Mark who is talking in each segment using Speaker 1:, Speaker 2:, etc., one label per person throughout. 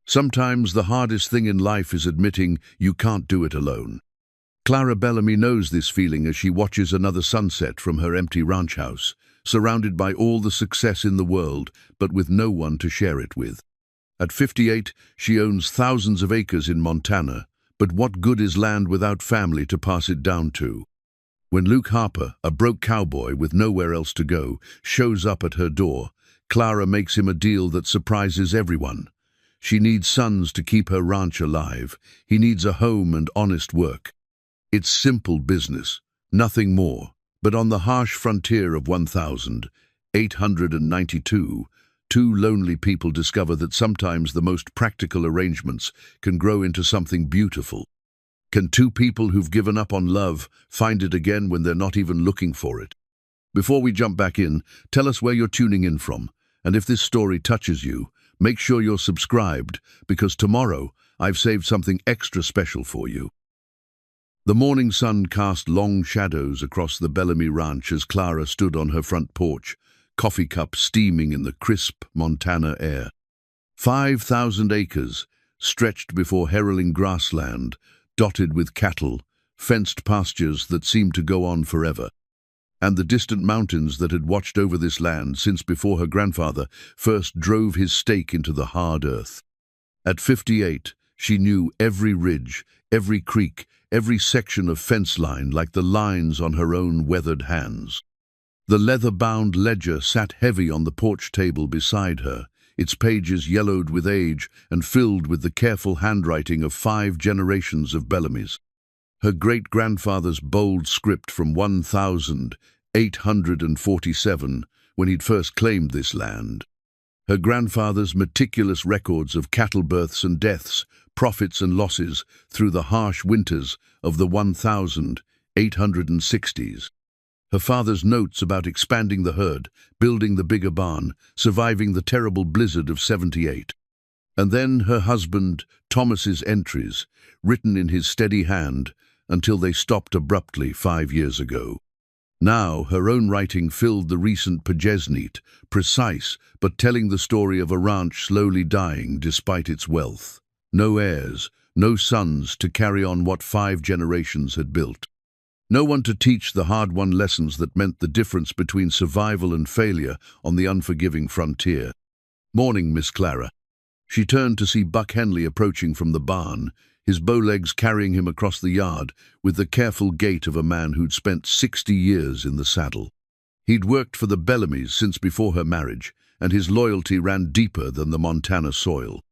Speaker 1: Sometimes the hardest thing in life is admitting you can't do it alone. Clara Bellamy knows this feeling as she watches another sunset from her empty ranch house, surrounded by all the success in the world, but with no one to share it with. At 58, she owns thousands of acres in Montana, but what good is land without family to pass it down to? When Luke Harper, a broke cowboy with nowhere else to go, shows up at her door, Clara makes him a deal that surprises everyone. She needs sons to keep her ranch alive. He needs a home and honest work. It's simple business, nothing more. But on the harsh frontier of 1892, two lonely people discover that sometimes the most practical arrangements can grow into something beautiful. Can two people who've given up on love find it again when they're not even looking for it? Before we jump back in, tell us where you're tuning in from, and if this story touches you, make sure you're subscribed, because tomorrow I've saved something extra special for you. The morning sun cast long shadows across the Bellamy Ranch as Clara stood on her front porch, coffee cup steaming in the crisp Montana air. 5,000 acres, stretched before heralding grassland, dotted with cattle, fenced pastures that seemed to go on forever. And the distant mountains that had watched over this land since before her grandfather first drove his stake into the hard earth. At 58, she knew every ridge, every creek, every section of fence line like the lines on her own weathered hands. The leather-bound ledger sat heavy on the porch table beside her, its pages yellowed with age and filled with the careful handwriting of 5 generations of Bellamys. Her great-grandfather's bold script from 1847, when he'd first claimed this land. Her grandfather's meticulous records of cattle births and deaths, profits and losses through the harsh winters of the 1860s. Her father's notes about expanding the herd, building the bigger barn, surviving the terrible blizzard of 78. And then her husband, Thomas's entries, written in his steady hand until they stopped abruptly 5 years ago. Now her own writing filled the recent pages, neat, precise, but telling the story of a ranch slowly dying despite its wealth. No heirs, no sons to carry on what 5 generations had built. No one to teach the hard-won lessons that meant the difference between survival and failure on the unforgiving frontier. "Morning, Miss Clara." She turned to see Buck Henley approaching from the barn, his bowlegs carrying him across the yard with the careful gait of a man who'd spent 60 years in the saddle. He'd worked for the Bellamys since before her marriage, and his loyalty ran deeper than the Montana soil.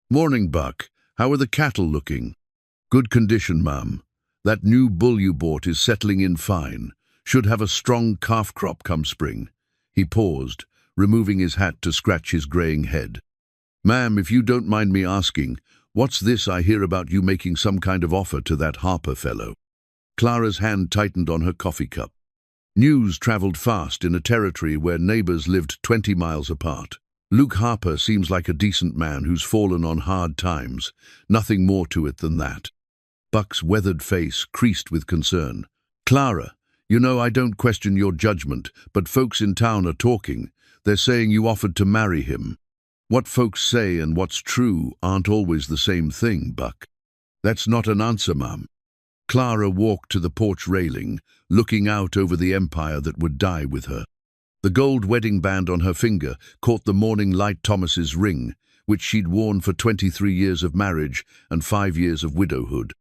Speaker 1: "Morning, Buck. How are the cattle looking?" "Good condition, ma'am. That new bull you bought is settling in fine. Should have a strong calf crop come spring." He paused, removing his hat to scratch his graying head. "Ma'am, if you don't mind me asking, what's this I hear about you making some kind of offer to that Harper fellow?" Clara's hand tightened on her coffee cup. News traveled fast in a territory where neighbors lived 20 miles apart. "Luke Harper seems like a decent man who's fallen on hard times. Nothing more to it than that." Buck's weathered face creased with concern. "Clara, you know I don't question your judgment, but folks in town are talking. They're saying you offered to marry him." "What folks say and what's true aren't always the same thing, Buck." "That's not an answer, ma'am." Clara walked to the porch railing, looking out over the empire that would die with her. The gold wedding band on her finger caught the morning light Thomas's ring, which she'd worn for 23 years of marriage and 5 years of widowhood.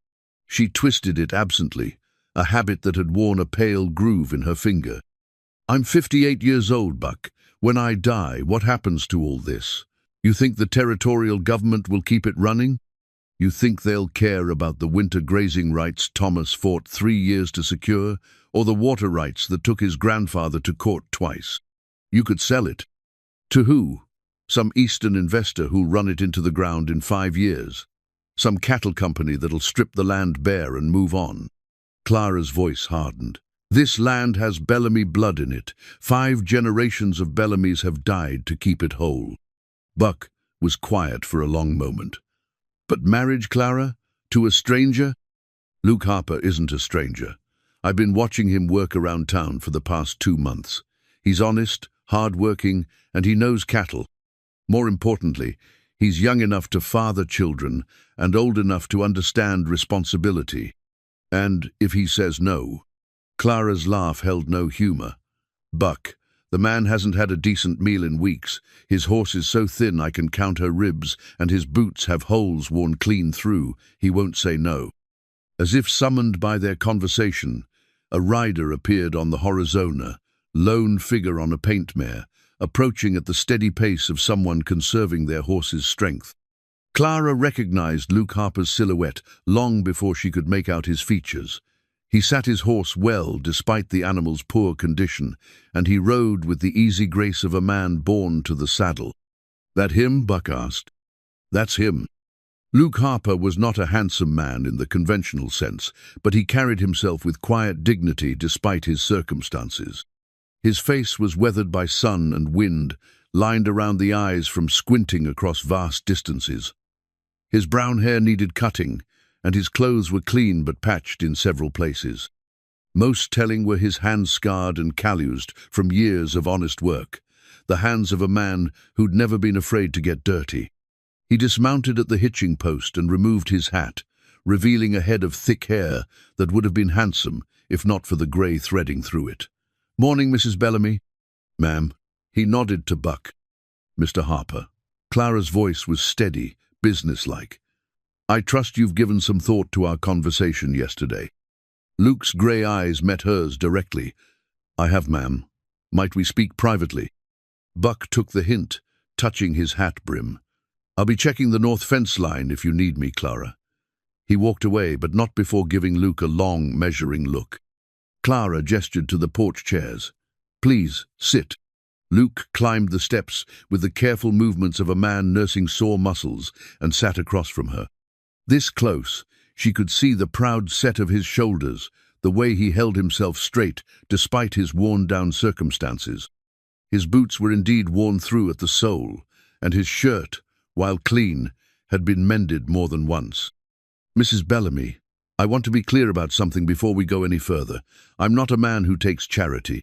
Speaker 1: She twisted it absently, a habit that had worn a pale groove in her finger. "I'm 58 years old, Buck. When I die, what happens to all this? You think the territorial government will keep it running? You think they'll care about the winter grazing rights Thomas fought 3 years to secure, or the water rights that took his grandfather to court twice? You could sell it. To who? Some eastern investor who'll run it into the ground in 5 years? Some cattle company that'll strip the land bare and move on?" Clara's voice hardened. "This land has Bellamy blood in it. 5 generations of Bellamys have died to keep it whole." Buck was quiet for a long moment. "But marriage, Clara? To a stranger?" "Luke Harper isn't a stranger. I've been watching him work around town for the past 2 months. He's honest, hard-working, and he knows cattle. More importantly, He's young enough to father children and old enough to understand responsibility. And if he says no..." Clara's laugh held no humor. "Buck, the man hasn't had a decent meal in weeks. His horse is so thin I can count her ribs, and his boots have holes worn clean through. He won't say no." As if summoned by their conversation, a rider appeared on the horizona, lone figure on a paint mare, approaching at the steady pace of someone conserving their horse's strength. Clara recognized Luke Harper's silhouette long before she could make out his features. He sat his horse well despite the animal's poor condition, and he rode with the easy grace of a man born to the saddle. "That him?" Buck asked. "That's him." Luke Harper was not a handsome man in the conventional sense, but he carried himself with quiet dignity despite his circumstances. His face was weathered by sun and wind, lined around the eyes from squinting across vast distances. His brown hair needed cutting, and his clothes were clean but patched in several places. Most telling were his hands scarred and calloused from years of honest work, the hands of a man who'd never been afraid to get dirty. He dismounted at the hitching post and removed his hat, revealing a head of thick hair that would have been handsome if not for the grey threading through it. "Morning, Mrs. Bellamy." "Ma'am." He nodded to Buck. "Mr. Harper." Clara's voice was steady, businesslike. "I trust you've given some thought to our conversation yesterday." Luke's grey eyes met hers directly. "I have, ma'am. Might we speak privately?" Buck took the hint, touching his hat brim. "I'll be checking the north fence line if you need me, Clara." He walked away, but not before giving Luke a long, measuring look. Clara gestured to the porch chairs. "Please, sit." Luke climbed the steps with the careful movements of a man nursing sore muscles and sat across from her. This close, she could see the proud set of his shoulders, the way he held himself straight despite his worn-down circumstances. His boots were indeed worn through at the sole, and his shirt, while clean, had been mended more than once. "Mrs. Bellamy, I want to be clear about something before we go any further. I'm not a man who takes charity."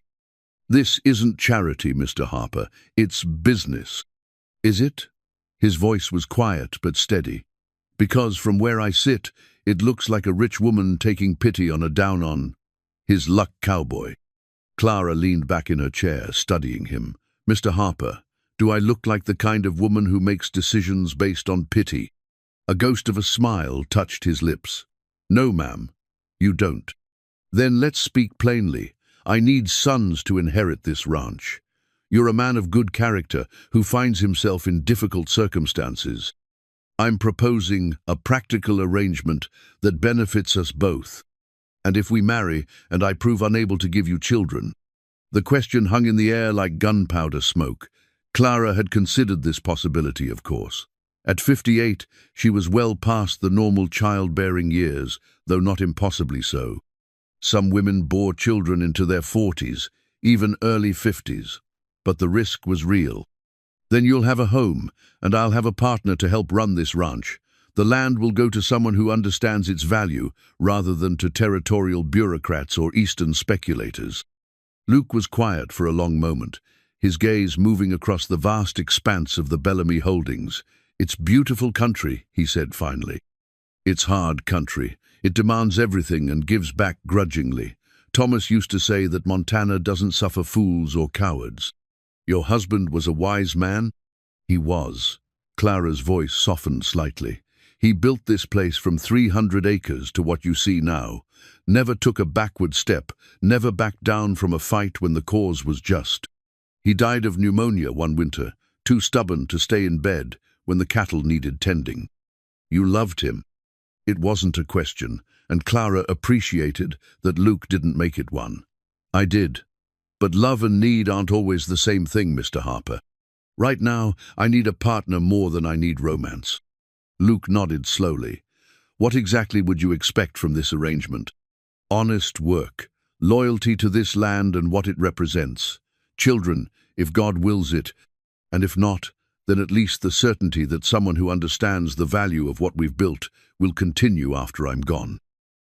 Speaker 1: "This isn't charity, Mr. Harper. It's business." "Is it?" His voice was quiet but steady. "Because from where I sit, it looks like a rich woman taking pity on a down-on his luck cowboy." Clara leaned back in her chair, studying him. "Mr. Harper, do I look like the kind of woman who makes decisions based on pity?" A ghost of a smile touched his lips. "No, ma'am, you don't." "Then let's speak plainly. I need sons to inherit this ranch. You're a man of good character who finds himself in difficult circumstances. I'm proposing a practical arrangement that benefits us both. And if we marry and I prove unable to give you children..." The question hung in the air like gunpowder smoke. Clara had considered this possibility, of course. At 58, she was well past the normal childbearing years, though not impossibly so. Some women bore children into their 40s, even early 50s. But the risk was real. "Then you'll have a home, and I'll have a partner to help run this ranch. The land will go to someone who understands its value, rather than to territorial bureaucrats or Eastern speculators." Luke was quiet for a long moment, his gaze moving across the vast expanse of the Bellamy holdings. "It's beautiful country," he said finally. "It's hard country. It demands everything and gives back grudgingly. Thomas used to say that Montana doesn't suffer fools or cowards." "Your husband was a wise man?" "He was." Clara's voice softened slightly. "He built this place from 300 acres to what you see now. Never took a backward step, never backed down from a fight when the cause was just. He died of pneumonia one winter, too stubborn to stay in bed when the cattle needed tending." "You loved him." It wasn't a question, and Clara appreciated that Luke didn't make it one. "I did. But love and need aren't always the same thing, Mr. Harper. Right now, I need a partner more than I need romance." Luke nodded slowly. "What exactly would you expect from this arrangement?" "Honest work, loyalty to this land and what it represents. Children, if God wills it, and if not, then at least the certainty that someone who understands the value of what we've built will continue after I'm gone."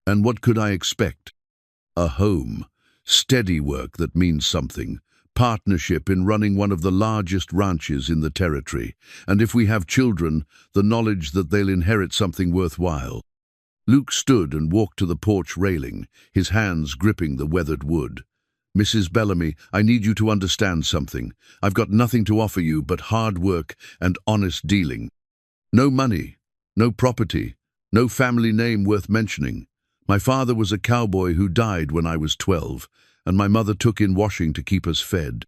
Speaker 1: "And what could I expect?" "A home, steady work that means something, partnership in running one of the largest ranches in the territory, and if we have children, the knowledge that they'll inherit something worthwhile. Luke stood and walked to the porch railing, his hands gripping the weathered wood. "Mrs. Bellamy, I need you to understand something. I've got nothing to offer you but hard work and honest dealing. No money, no property, no family name worth mentioning. My father was a cowboy who died when I was 12, and my mother took in washing to keep us fed.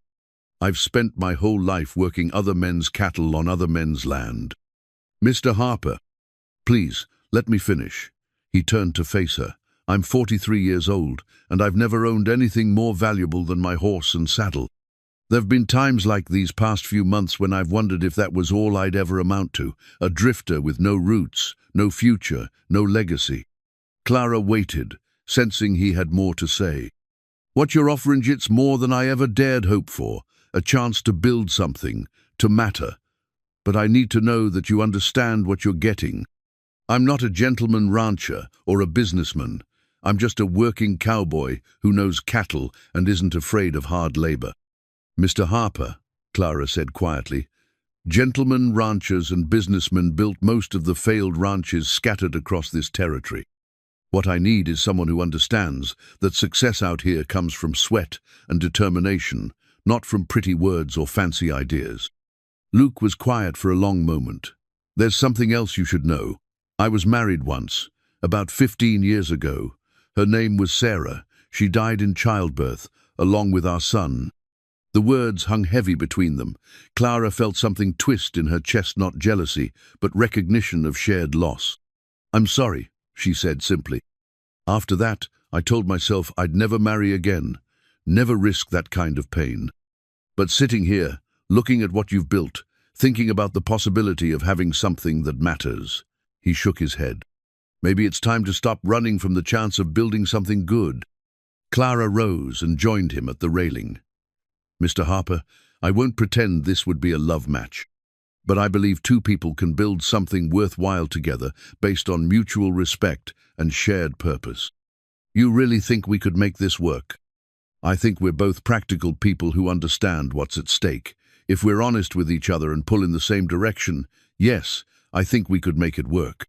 Speaker 1: I've spent my whole life working other men's cattle on other men's land." "Mr. Harper, please, let me finish." He turned to face her. "I'm 43 years old, and I've never owned anything more valuable than my horse and saddle. There've been times like these past few months when I've wondered if that was all I'd ever amount to, a drifter with no roots, no future, no legacy." Clara waited, sensing he had more to say. "What you're offering, it's more than I ever dared hope for, a chance to build something, to matter. But I need to know that you understand what you're getting. I'm not a gentleman rancher or a businessman. I'm just a working cowboy who knows cattle and isn't afraid of hard labor." "Mr. Harper," Clara said quietly, "gentlemen ranchers and businessmen built most of the failed ranches scattered across this territory. What I need is someone who understands that success out here comes from sweat and determination, not from pretty words or fancy ideas." Luke was quiet for a long moment. "There's something else you should know. I was married once, about 15 years ago. Her name was Sarah. She died in childbirth, along with our son." The words hung heavy between them. Clara felt something twist in her chest, not jealousy, but recognition of shared loss. "I'm sorry," she said simply. "After that, I told myself I'd never marry again, never risk that kind of pain. But sitting here, looking at what you've built, thinking about the possibility of having something that matters." He shook his head. "Maybe it's time to stop running from the chance of building something good." Clara rose and joined him at the railing. "Mr. Harper, I won't pretend this would be a love match, but I believe two people can build something worthwhile together based on mutual respect and shared purpose. You really think we could make this work?" "I think we're both practical people who understand what's at stake. If we're honest with each other and pull in the same direction, yes, I think we could make it work."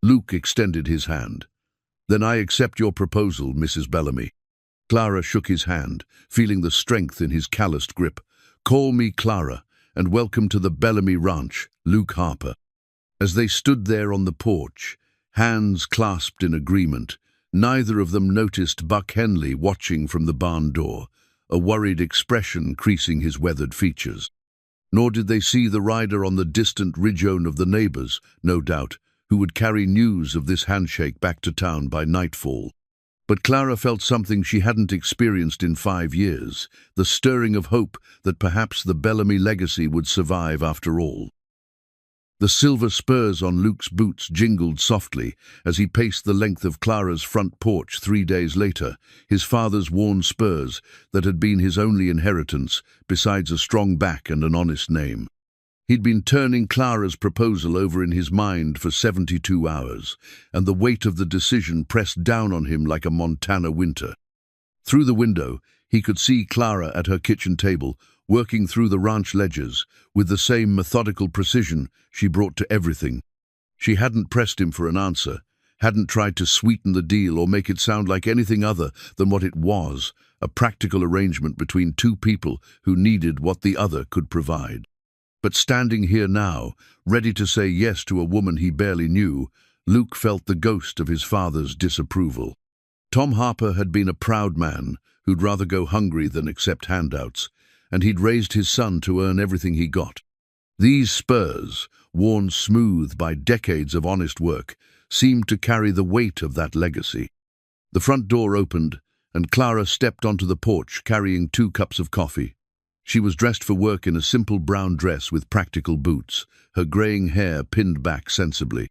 Speaker 1: Luke extended his hand. "Then I accept your proposal, Mrs. Bellamy." Clara shook his hand, feeling the strength in his calloused grip. "Call me Clara, and welcome to the Bellamy Ranch, Luke Harper." As they stood there on the porch, hands clasped in agreement, neither of them noticed Buck Henley watching from the barn door, a worried expression creasing his weathered features. Nor did they see the rider on the distant ridgeone of the neighbors, no doubt, who would carry news of this handshake back to town by nightfall. But Clara felt something she hadn't experienced in 5 years, the stirring of hope that perhaps the Bellamy legacy would survive after all. The silver spurs on Luke's boots jingled softly as he paced the length of Clara's front porch 3 days later, his father's worn spurs that had been his only inheritance, besides a strong back and an honest name. He'd been turning Clara's proposal over in his mind for 72 hours, and the weight of the decision pressed down on him like a Montana winter. Through the window, he could see Clara at her kitchen table, working through the ranch ledgers with the same methodical precision she brought to everything. She hadn't pressed him for an answer, hadn't tried to sweeten the deal or make it sound like anything other than what it was, a practical arrangement between two people who needed what the other could provide. But standing here now, ready to say yes to a woman he barely knew, Luke felt the ghost of his father's disapproval. Tom Harper had been a proud man who'd rather go hungry than accept handouts, and he'd raised his son to earn everything he got. These spurs, worn smooth by decades of honest work, seemed to carry the weight of that legacy. The front door opened, and Clara stepped onto the porch carrying 2 cups of coffee. She was dressed for work in a simple brown dress with practical boots, her graying hair pinned back sensibly.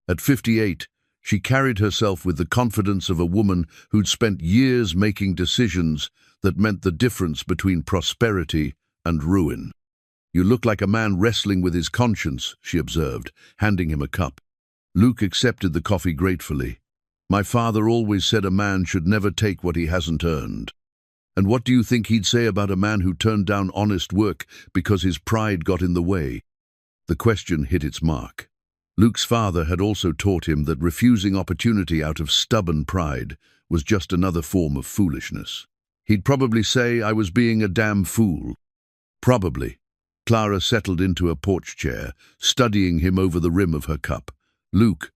Speaker 1: At 58, she carried herself with the confidence of a woman who'd spent years making decisions that meant the difference between prosperity and ruin. "You look like a man wrestling with his conscience," she observed, handing him a cup. Luke accepted the coffee gratefully. "My father always said a man should never take what he hasn't earned." And what do you think he'd say about a man who turned down honest work because his pride got in the way? The question hit its mark. Luke's father had also taught him that refusing opportunity out of stubborn pride was just another form of foolishness. He'd probably say, "I was being a damn fool." Probably. Clara settled into a porch chair, studying him over the rim of her cup. "Luke,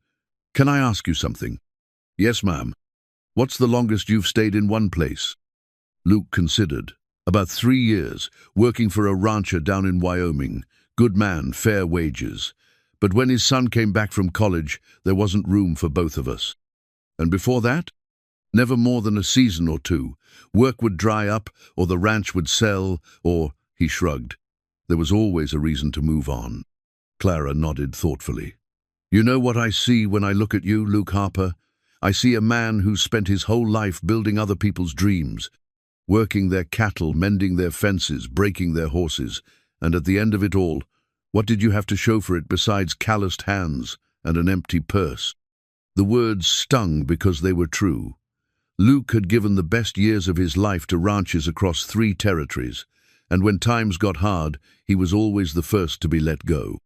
Speaker 1: can I ask you something?" "Yes, ma'am." "What's the longest you've stayed in one place?" Luke considered. "About 3 years, working for a rancher down in Wyoming. Good man, fair wages. But when his son came back from college, there wasn't room for both of us." "And before that?" "Never more than a season or two. Work would dry up, or the ranch would sell, or—" He shrugged. There was always a reason to move on. Clara nodded thoughtfully. "You know what I see when I look at you, Luke Harper? I see a man who's spent his whole life building other people's dreams, working their cattle, mending their fences, breaking their horses, and at the end of it all, what did you have to show for it besides calloused hands and an empty purse?" The words stung because they were true. Luke had given the best years of his life to ranches across 3 territories, and when times got hard, he was always the first to be let go.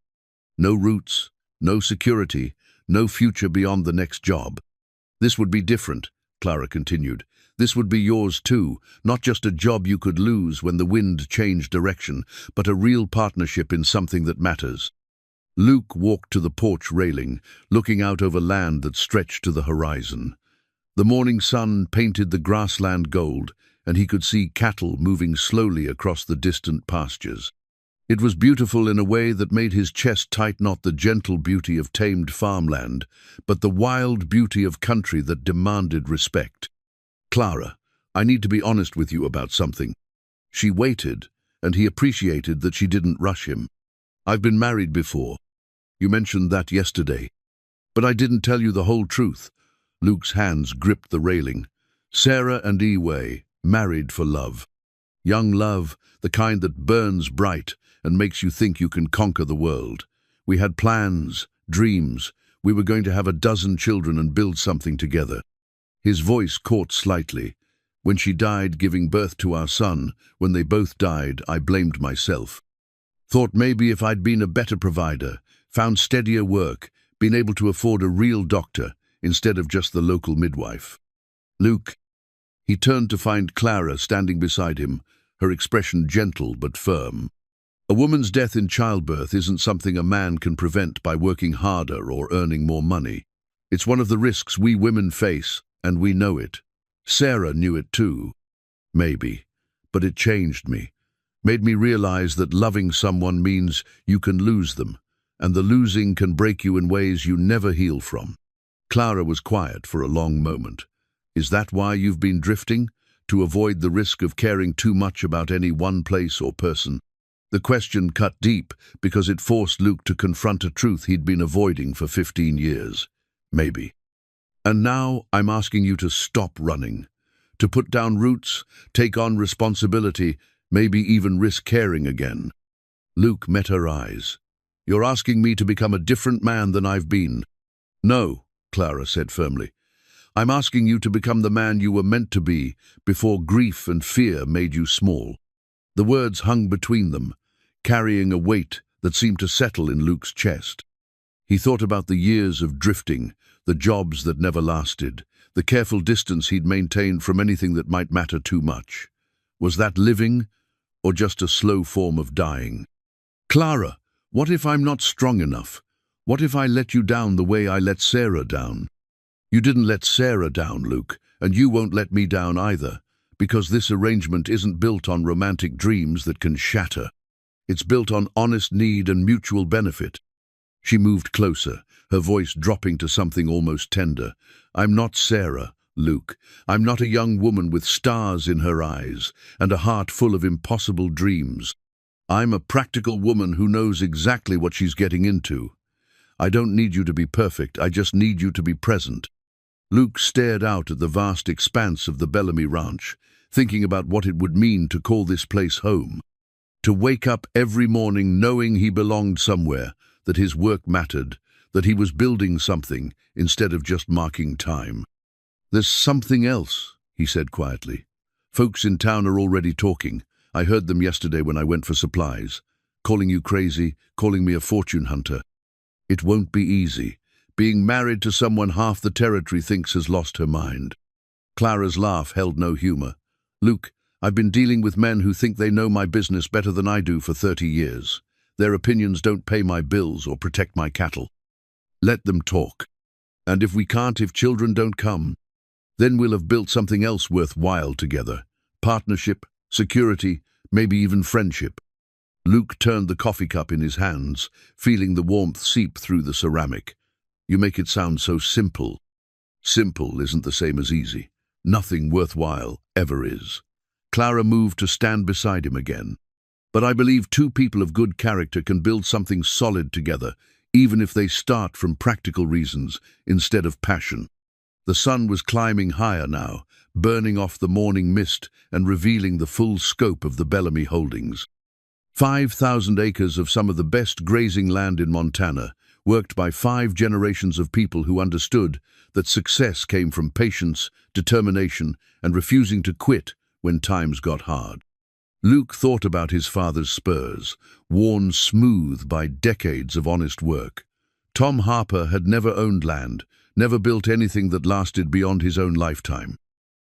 Speaker 1: No roots, no security, no future beyond the next job. "This would be different," Clara continued. "This would be yours too, not just a job you could lose when the wind changed direction, but a real partnership in something that matters." Luke walked to the porch railing, looking out over land that stretched to the horizon. The morning sun painted the grassland gold, and he could see cattle moving slowly across the distant pastures. It was beautiful in a way that made his chest tight, not the gentle beauty of tamed farmland, but the wild beauty of country that demanded respect. "Clara, I need to be honest with you about something." She waited, and he appreciated that she didn't rush him. "I've been married before. You mentioned that yesterday. But I didn't tell you the whole truth." Luke's hands gripped the railing. "Sarah and Eway, married for love. Young love, the kind that burns bright and makes you think you can conquer the world. We had plans, dreams. We were going to have a dozen children and build something together." His voice caught slightly. "When she died giving birth to our son, when they both died, I blamed myself. Thought maybe if I'd been a better provider, found steadier work, been able to afford a real doctor, instead of just the local midwife." "Luke." He turned to find Clara standing beside him, her expression gentle but firm. "A woman's death in childbirth isn't something a man can prevent by working harder or earning more money. It's one of the risks we women face, and we know it. Sarah knew it too. Maybe. But it changed me. Made me realize that loving someone means you can lose them, and the losing can break you in ways you never heal from." Clara was quiet for a long moment. "Is that why you've been drifting? To avoid the risk of caring too much about any one place or person?" The question cut deep because it forced Luke to confront a truth he'd been avoiding for 15 years. "Maybe. And now I'm asking you to stop running. To put down roots, take on responsibility, maybe even risk caring again." Luke met her eyes. "You're asking me to become a different man than I've been." "No," Clara said firmly. "I'm asking you to become the man you were meant to be before grief and fear made you small." The words hung between them, carrying a weight that seemed to settle in Luke's chest. He thought about the years of drifting, the jobs that never lasted, the careful distance he'd maintained from anything that might matter too much. Was that living, or just a slow form of dying? "Clara, what if I'm not strong enough? What if I let you down the way I let Sarah down?" "You didn't let Sarah down, Luke, and you won't let me down either, because this arrangement isn't built on romantic dreams that can shatter. It's built on honest need and mutual benefit." She moved closer, her voice dropping to something almost tender. "I'm not Sarah, Luke. I'm not a young woman with stars in her eyes and a heart full of impossible dreams. I'm a practical woman who knows exactly what she's getting into. I don't need you to be perfect, I just need you to be present." Luke stared out at the vast expanse of the Bellamy Ranch, thinking about what it would mean to call this place home. To wake up every morning knowing he belonged somewhere, that his work mattered, that he was building something instead of just marking time. "There's something else," he said quietly. Folks in town are already talking. I heard them yesterday when I went for supplies. Calling you crazy, calling me a fortune hunter. It won't be easy. Being married to someone half the territory thinks has lost her mind. Clara's laugh held no humor. Luke, I've been dealing with men who think they know my business better than I do for 30 years. Their opinions don't pay my bills or protect my cattle. Let them talk. And if we can't, if children don't come, then we'll have built something else worthwhile together. Partnership, security, maybe even friendship. Luke turned the coffee cup in his hands, feeling the warmth seep through the ceramic. You make it sound so simple. Simple isn't the same as easy. Nothing worthwhile ever is. Clara moved to stand beside him again. But I believe two people of good character can build something solid together, even if they start from practical reasons instead of passion. The sun was climbing higher now, burning off the morning mist and revealing the full scope of the Bellamy holdings. 5,000 acres of some of the best grazing land in Montana, worked by 5 generations of people who understood that success came from patience, determination, and refusing to quit when times got hard. Luke thought about his father's spurs, worn smooth by decades of honest work. Tom Harper had never owned land, never built anything that lasted beyond his own lifetime.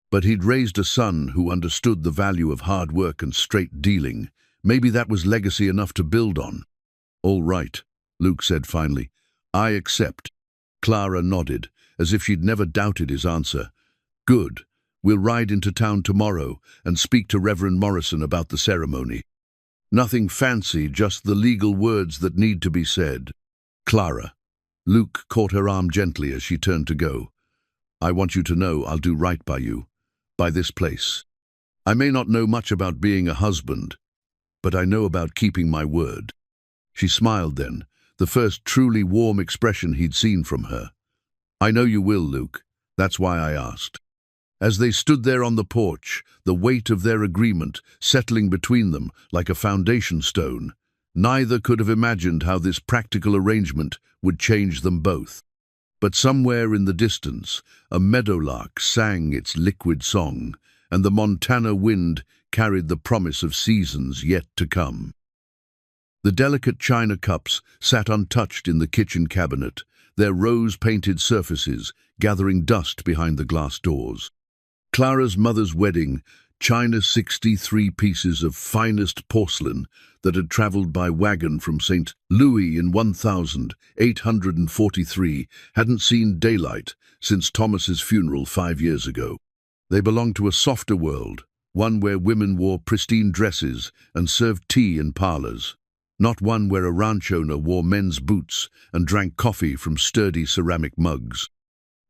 Speaker 1: But he'd raised a son who understood the value of hard work and straight dealing. Maybe that was legacy enough to build on. All right, Luke said finally. I accept. Clara nodded, as if she'd never doubted his answer. Good. We'll ride into town tomorrow and speak to Reverend Morrison about the ceremony. Nothing fancy, just the legal words that need to be said. Clara. Luke caught her arm gently as she turned to go. I want you to know I'll do right by you, by this place. I may not know much about being a husband, but I know about keeping my word. She smiled then, the first truly warm expression he'd seen from her. I know you will, Luke. That's why I asked. As they stood there on the porch, the weight of their agreement settling between them like a foundation stone, neither could have imagined how this practical arrangement would change them both. But somewhere in the distance, a meadowlark sang its liquid song, and the Montana wind carried the promise of seasons yet to come. The delicate china cups sat untouched in the kitchen cabinet, their rose-painted surfaces gathering dust behind the glass doors. Clara's mother's wedding, china 63 pieces of finest porcelain that had travelled by wagon from St. Louis in 1843, hadn't seen daylight since Thomas's funeral 5 years ago. They belonged to a softer world, one where women wore pristine dresses and served tea in parlours, not one where a ranch owner wore men's boots and drank coffee from sturdy ceramic mugs.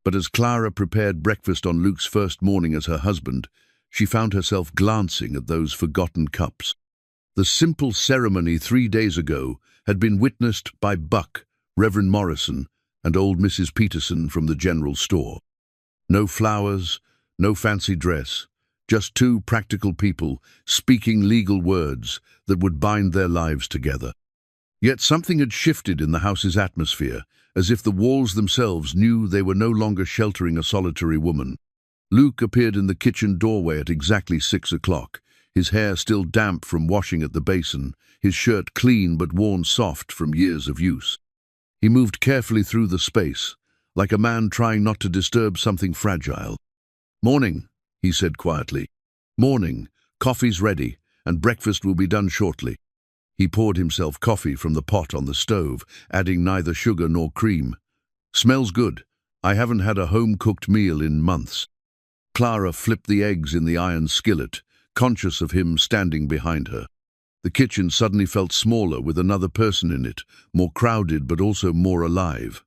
Speaker 1: But as Clara prepared breakfast on Luke's first morning as her husband, she found herself glancing at those forgotten cups. The simple ceremony 3 days ago had been witnessed by Buck, Reverend Morrison, and old Mrs. Peterson from the general store. No flowers, no fancy dress, just 2 practical people speaking legal words that would bind their lives together. Yet something had shifted in the house's atmosphere, as if the walls themselves knew they were no longer sheltering a solitary woman. Luke appeared in the kitchen doorway at exactly 6 o'clock, his hair still damp from washing at the basin, his shirt clean but worn soft from years of use. He moved carefully through the space, like a man trying not to disturb something fragile. "Morning," he said quietly. "Morning. Coffee's ready, and breakfast will be done shortly." He poured himself coffee from the pot on the stove, adding neither sugar nor cream. "Smells good. I haven't had a home-cooked meal in months." Clara flipped the eggs in the iron skillet, conscious of him standing behind her. The kitchen suddenly felt smaller with another person in it, more crowded but also more alive.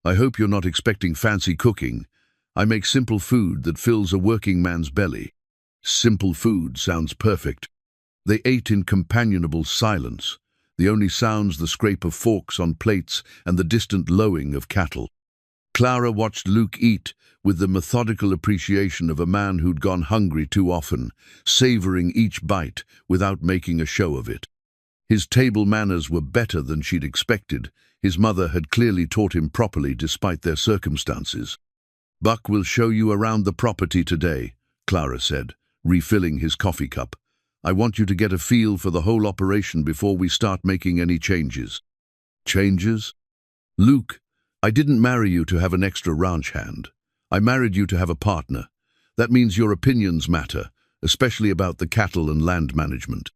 Speaker 1: "I hope you're not expecting fancy cooking. I make simple food that fills a working man's belly." Simple food sounds perfect. They ate in companionable silence, the only sounds the scrape of forks on plates and the distant lowing of cattle. Clara watched Luke eat with the methodical appreciation of a man who'd gone hungry too often, savoring each bite without making a show of it. His table manners were better than she'd expected. His mother had clearly taught him properly despite their circumstances. "Buck will show you around the property today," Clara said, refilling his coffee cup. "I want you to get a feel for the whole operation before we start making any changes." "Changes?" "Luke, I didn't marry you to have an extra ranch hand. I married you to have a partner. That means your opinions matter, especially about the cattle and land management."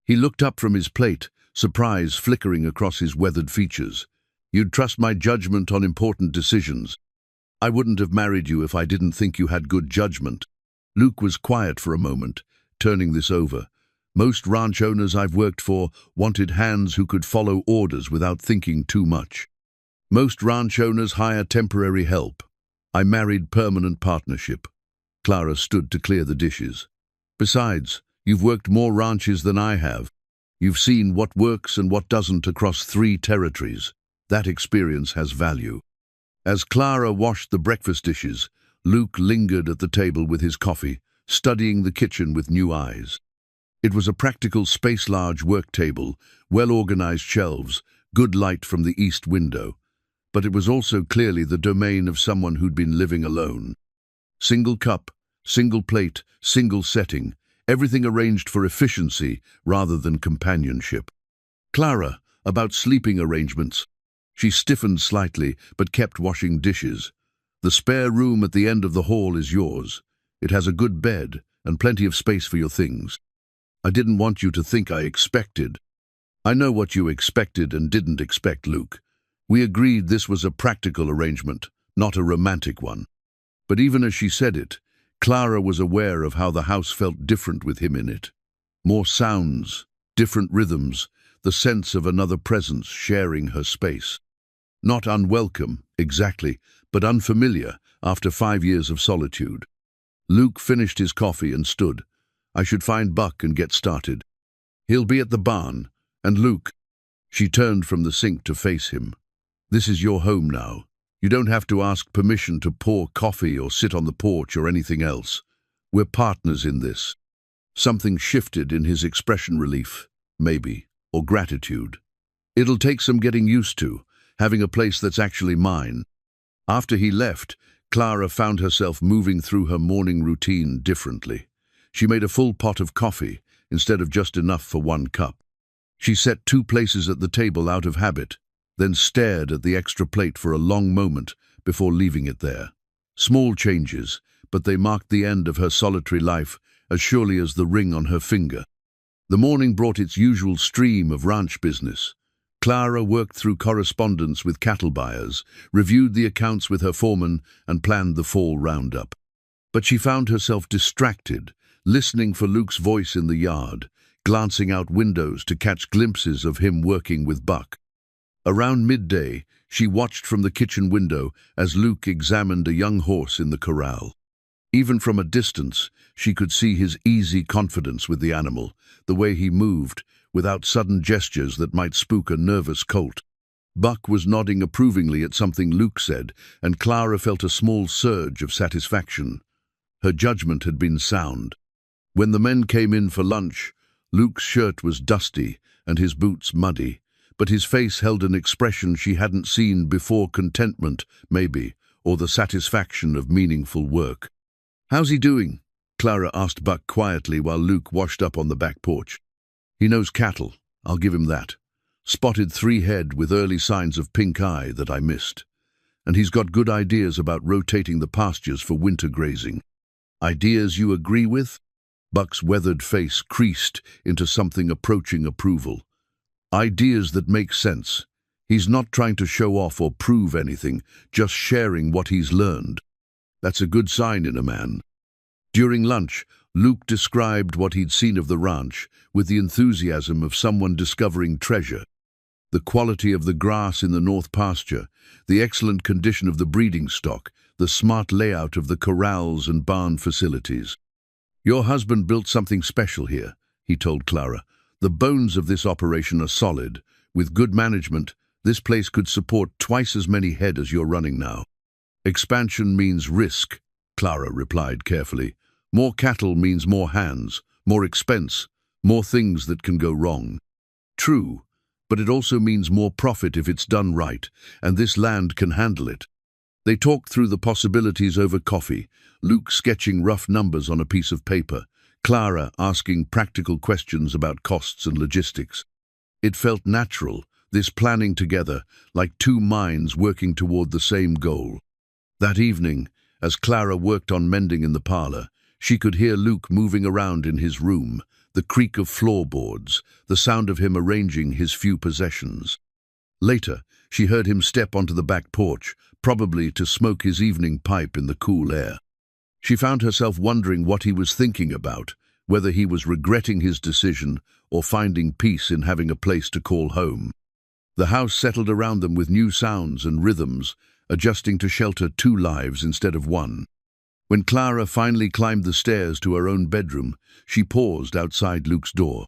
Speaker 1: He looked up from his plate, surprise flickering across his weathered features. "You'd trust my judgment on important decisions." "I wouldn't have married you if I didn't think you had good judgment." Luke was quiet for a moment, turning this over. "Most ranch owners I've worked for wanted hands who could follow orders without thinking too much. Most ranch owners hire temporary help. I married permanent partnership." Clara stood to clear the dishes. "Besides, you've worked more ranches than I have. You've seen what works and what doesn't across 3 territories. That experience has value." As Clara washed the breakfast dishes, Luke lingered at the table with his coffee, studying the kitchen with new eyes. It was a practical space-large work table, well-organized shelves, good light from the east window. But it was also clearly the domain of someone who'd been living alone. Single cup, single plate, single setting, everything arranged for efficiency rather than companionship. "Clara, about sleeping arrangements." She stiffened slightly, but kept washing dishes. "The spare room at the end of the hall is yours. It has a good bed and plenty of space for your things." "I didn't want you to think I expected." "I know what you expected and didn't expect, Luke. We agreed this was a practical arrangement, not a romantic one." But even as she said it, Clara was aware of how the house felt different with him in it. More sounds, different rhythms, the sense of another presence sharing her space. Not unwelcome, exactly, but unfamiliar after 5 years of solitude. Luke finished his coffee and stood. "I should find Buck and get started. He'll be at the barn. And Luke..." She turned from the sink to face him. "This is your home now. You don't have to ask permission to pour coffee or sit on the porch or anything else. We're partners in this." Something shifted in his expression. Relief, maybe, or gratitude. "It'll take some getting used to, having a place that's actually mine." After he left, Clara found herself moving through her morning routine differently. She made a full pot of coffee, instead of just enough for 1 cup. She set 2 places at the table out of habit, then stared at the extra plate for a long moment before leaving it there. Small changes, but they marked the end of her solitary life as surely as the ring on her finger. The morning brought its usual stream of ranch business. Clara worked through correspondence with cattle buyers, reviewed the accounts with her foreman, and planned the fall roundup. But she found herself distracted, listening for Luke's voice in the yard, glancing out windows to catch glimpses of him working with Buck. Around midday, she watched from the kitchen window as Luke examined a young horse in the corral. Even from a distance, she could see his easy confidence with the animal, the way he moved, without sudden gestures that might spook a nervous colt. Buck was nodding approvingly at something Luke said, and Clara felt a small surge of satisfaction. Her judgment had been sound. When the men came in for lunch, Luke's shirt was dusty and his boots muddy, but his face held an expression she hadn't seen before. Contentment, maybe, or the satisfaction of meaningful work. "How's he doing?" Clara asked Buck quietly while Luke washed up on the back porch. "He knows cattle, I'll give him that. Spotted 3 head with early signs of pink eye that I missed. And he's got good ideas about rotating the pastures for winter grazing." "Ideas you agree with?" Buck's weathered face creased into something approaching approval. "Ideas that make sense. He's not trying to show off or prove anything, just sharing what he's learned. That's a good sign in a man." During lunch, Luke described what he'd seen of the ranch with the enthusiasm of someone discovering treasure. The quality of the grass in the north pasture, the excellent condition of the breeding stock, the smart layout of the corrals and barn facilities. "Your husband built something special here," he told Clara. "The bones of this operation are solid. With good management, this place could support twice as many head as you're running now." "Expansion means risk," Clara replied carefully. "More cattle means more hands, more expense, more things that can go wrong." "True, but it also means more profit if it's done right, and this land can handle it." They talked through the possibilities over coffee, Luke sketching rough numbers on a piece of paper, Clara asking practical questions about costs and logistics. It felt natural, this planning together, like two minds working toward the same goal. That evening, as Clara worked on mending in the parlor, she could hear Luke moving around in his room, the creak of floorboards, the sound of him arranging his few possessions. Later, she heard him step onto the back porch, probably to smoke his evening pipe in the cool air. She found herself wondering what he was thinking about, whether he was regretting his decision or finding peace in having a place to call home. The house settled around them with new sounds and rhythms, adjusting to shelter two lives instead of one. When Clara finally climbed the stairs to her own bedroom, she paused outside Luke's door.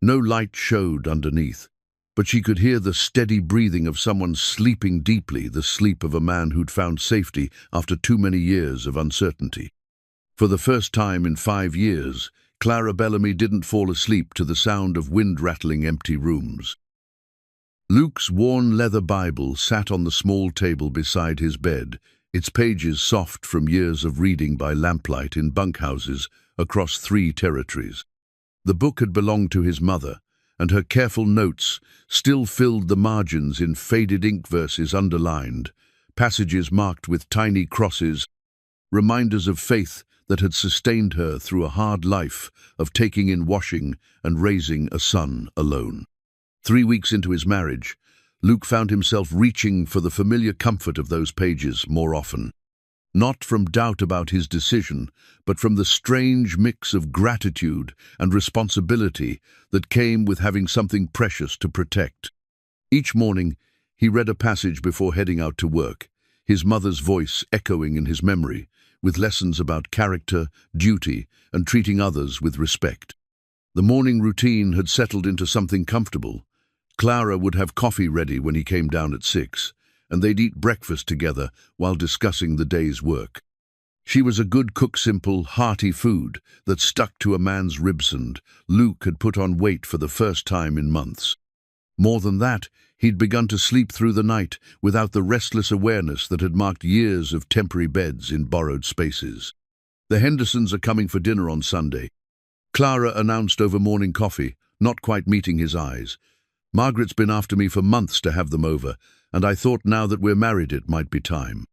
Speaker 1: No light showed underneath, but she could hear the steady breathing of someone sleeping deeply, the sleep of a man who'd found safety after too many years of uncertainty. For the first time in 5 years, Clara Bellamy didn't fall asleep to the sound of wind-rattling empty rooms. Luke's worn leather Bible sat on the small table beside his bed, its pages soft from years of reading by lamplight in bunkhouses across 3 territories. The book had belonged to his mother, and her careful notes still filled the margins in faded ink verses underlined, passages marked with tiny crosses, reminders of faith that had sustained her through a hard life of taking in washing and raising a son alone. 3 weeks into his marriage, Luke found himself reaching for the familiar comfort of those pages more often. Not from doubt about his decision, but from the strange mix of gratitude and responsibility that came with having something precious to protect. Each morning, he read a passage before heading out to work, his mother's voice echoing in his memory, with lessons about character, duty, and treating others with respect. The morning routine had settled into something comfortable. Clara would have coffee ready when he came down at 6, and they'd eat breakfast together while discussing the day's work. She was a good cook, simple, hearty food that stuck to a man's ribs, and Luke had put on weight for the first time in months. More than that, he'd begun to sleep through the night without the restless awareness that had marked years of temporary beds in borrowed spaces. "The Hendersons are coming for dinner on Sunday," Clara announced over morning coffee, not quite meeting his eyes. "Margaret's been after me for months to have them over, and I thought now that we're married it might be time."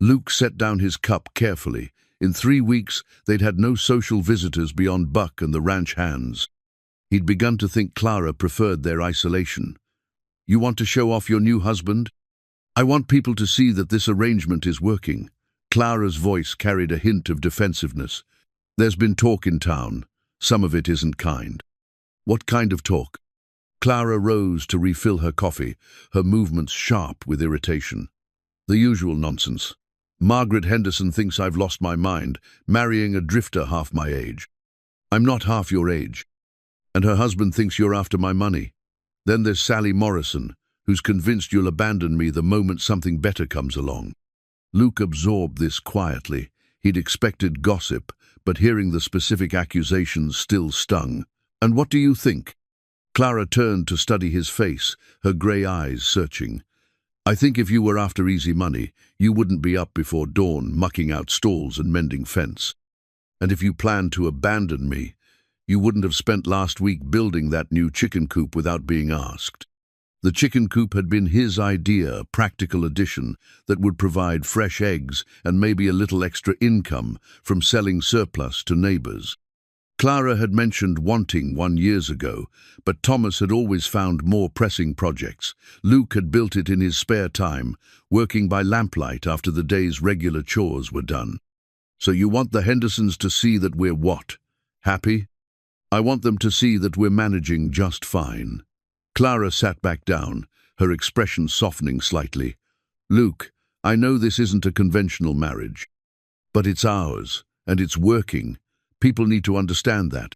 Speaker 1: Luke set down his cup carefully. In 3 weeks, they'd had no social visitors beyond Buck and the ranch hands. He'd begun to think Clara preferred their isolation. "You want to show off your new husband?" "I want people to see that this arrangement is working." Clara's voice carried a hint of defensiveness. "There's been talk in town. Some of it isn't kind." "What kind of talk?" Clara rose to refill her coffee, her movements sharp with irritation. "The usual nonsense. Margaret Henderson thinks I've lost my mind, marrying a drifter half my age." "I'm not half your age. And her husband thinks you're after my money. Then there's Sally Morrison, who's convinced you'll abandon me the moment something better comes along." Luke absorbed this quietly. He'd expected gossip, but hearing the specific accusations still stung. "And what do you think?" Clara turned to study his face, her grey eyes searching. "I think if you were after easy money, you wouldn't be up before dawn mucking out stalls and mending fence. And if you planned to abandon me, you wouldn't have spent last week building that new chicken coop without being asked." The chicken coop had been his idea, a practical addition that would provide fresh eggs and maybe a little extra income from selling surplus to neighbors. Clara had mentioned wanting one years ago, but Thomas had always found more pressing projects. Luke had built it in his spare time, working by lamplight after the day's regular chores were done. "So you want the Hendersons to see that we're what? Happy?" "I want them to see that we're managing just fine." Clara sat back down, her expression softening slightly. "Luke, I know this isn't a conventional marriage, but it's ours, and it's working. People need to understand that."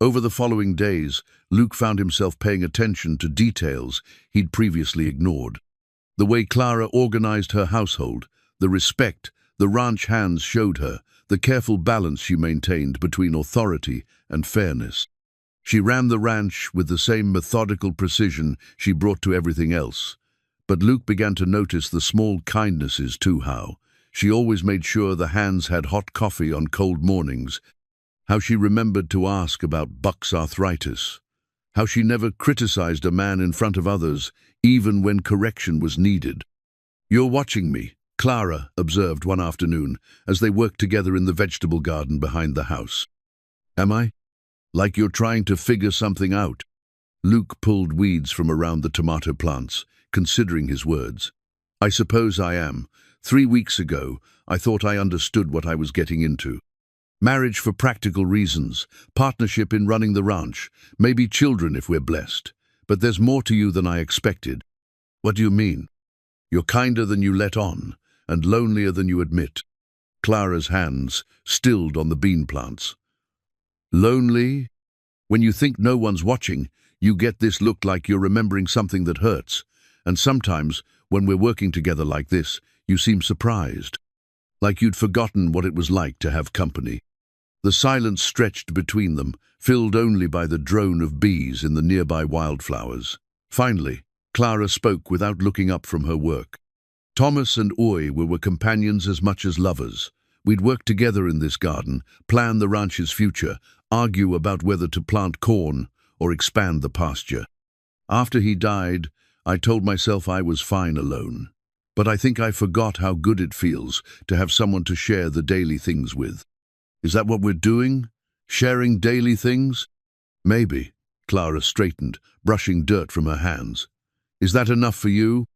Speaker 1: Over the following days, Luke found himself paying attention to details he'd previously ignored. The way Clara organized her household, the respect the ranch hands showed her, the careful balance she maintained between authority and fairness. She ran the ranch with the same methodical precision she brought to everything else. But Luke began to notice the small kindnesses too. How she always made sure the hands had hot coffee on cold mornings, How she remembered to ask about Buck's arthritis. How she never criticized a man in front of others, even when correction was needed. "You're watching me," Clara observed one afternoon as they worked together in the vegetable garden behind the house. "Am I? Like you're trying to figure something out?" Luke pulled weeds from around the tomato plants, considering his words. "I suppose I am. 3 weeks ago, I thought I understood what I was getting into. Marriage for practical reasons, partnership in running the ranch, maybe children if we're blessed. But there's more to you than I expected." "What do you mean?" "You're kinder than you let on, and lonelier than you admit." Clara's hands stilled on the bean plants. "Lonely? When you think no one's watching, you get this look like you're remembering something that hurts. And sometimes, when we're working together like this, you seem surprised. Like you'd forgotten what it was like to have company." The silence stretched between them, filled only by the drone of bees in the nearby wildflowers. Finally, Clara spoke without looking up from her work. "Thomas and we were companions as much as lovers. We'd work together in this garden, plan the ranch's future, argue about whether to plant corn or expand the pasture. After he died, I told myself I was fine alone. But I think I forgot how good it feels to have someone to share the daily things with." "Is that what we're doing? Sharing daily things?" "Maybe." Clara straightened, brushing dirt from her hands. "Is that enough for you?"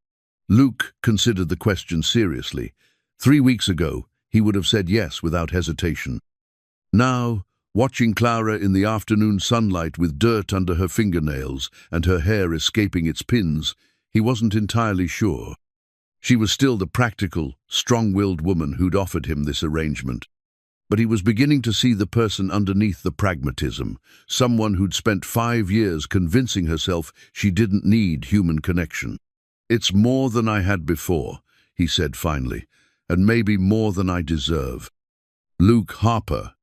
Speaker 1: Luke considered the question seriously. 3 weeks ago, he would have said yes without hesitation. Now, watching Clara in the afternoon sunlight with dirt under her fingernails and her hair escaping its pins, he wasn't entirely sure. She was still the practical, strong-willed woman who'd offered him this arrangement. But he was beginning to see the person underneath the pragmatism, someone who'd spent 5 years convincing herself she didn't need human connection. "It's more than I had before," he said finally, "and maybe more than I deserve." "Luke Harper,